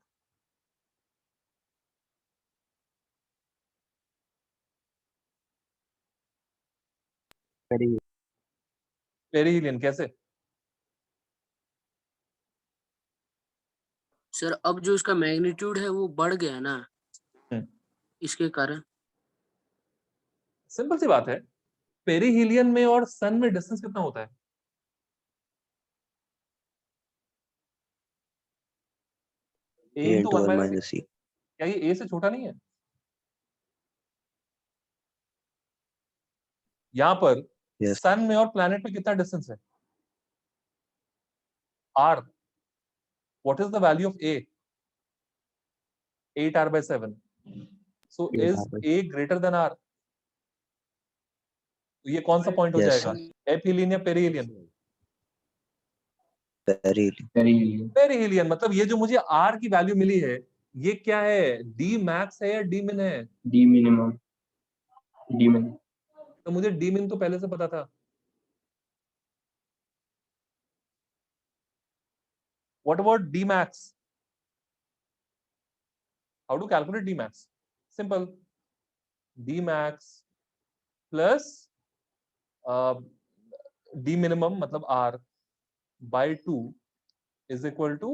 Perihelion कैसे? सर अब जो इसका मैग्नीट्यूड है वो बढ़ गया ना, इसके कारण। सिंपल सी बात है, पेरिहीलियन में और सन में डिस्टेंस कितना होता है? a into 1 minus c। क्या ये a से छोटा नहीं है? यहां पर सन में और प्लैनेट में कितना डिस्टेंस है? r। what is the value of a? 8r/7। so is a greater than r? तो ये कौन सा पॉइंट हो जाएगा, एपिलियन या पेरिहीलियन? पेरिहीलियन। मतलब ये जो मुझे r की वैल्यू मिली है, ये क्या है, d max है या d min है? डी मिनिमम, डी मिन। तो मुझे d min तो पहले से पता था। What about d max? How to calculate d max? Simple. d max plus d minimum मतलब r by 2 is equal to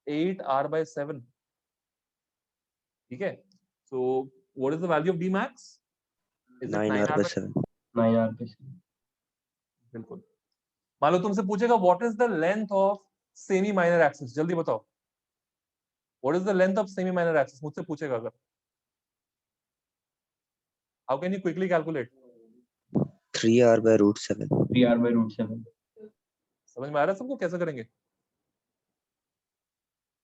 8r/7। ठीक है, so what is the value of d max? Is it 9r/7? 9r/7। बिल्कुल। मान लो तुमसे पूछेगा what is the length of semi minor axis, जल्दी बताओ what is the length of semi minor axis, मुझसे पूछेगा अगर, how can you quickly calculate? 3r/√7। 3r/√7। समझ में आ रहा है सबको कैसे करेंगे?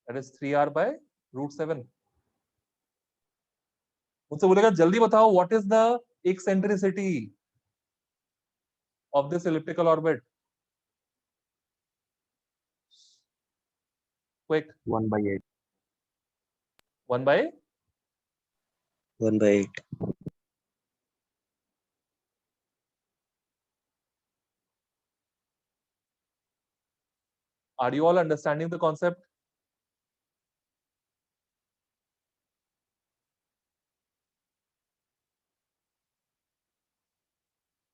That is 3r/√7। मुझसे बोलेगा जल्दी बताओ what is the eccentricity of this elliptical orbit, quick. 1/8। 1/8। Are you all understanding the concept?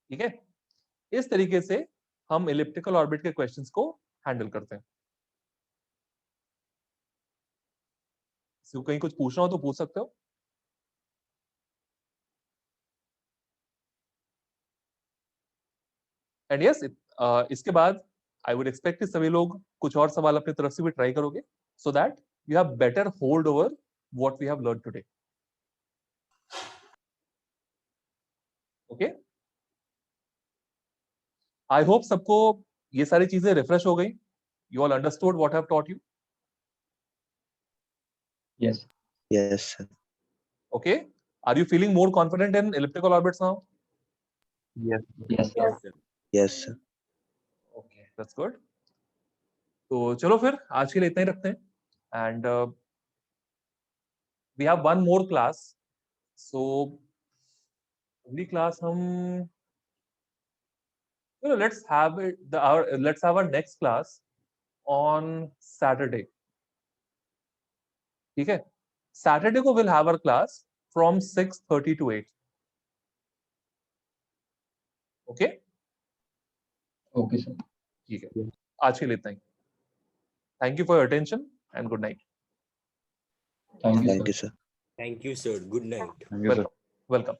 ठीक है, इस तरीके से हम इलिप्टिकल ऑर्बिट के क्वेश्चंस को हैंडल करते हैं। तो कहीं कुछ पूछना हो तो पूछ सकते हो। एंड यस, इसके बाद आई वुड एक्सपेक्ट कि सभी लोग कुछ और सवाल अपनी तरफ से भी ट्राई करोगे, so that you have better hold over what we have learn today. Okay, I hope सबको ये सारी चीजें रिफ्रेश हो गई, you all understood what I have taught you. Yes sir. Okay, are you feeling more confident in elliptical orbits now? Yes sir. Okay, that's good. तो चलो फिर आज के लिए इतना ही रखते हैं, and we have one more class. So अगली क्लास हम let's have our next class on Saturday। ठीक है, Saturday को we'll have our class from 6:30 to 8। Okay okay sir. ठीक है, आज के लिए इतना ही। Thank you for your attention and good night. Thank you, Thank you, sir. Good night. Thank you, sir. Welcome.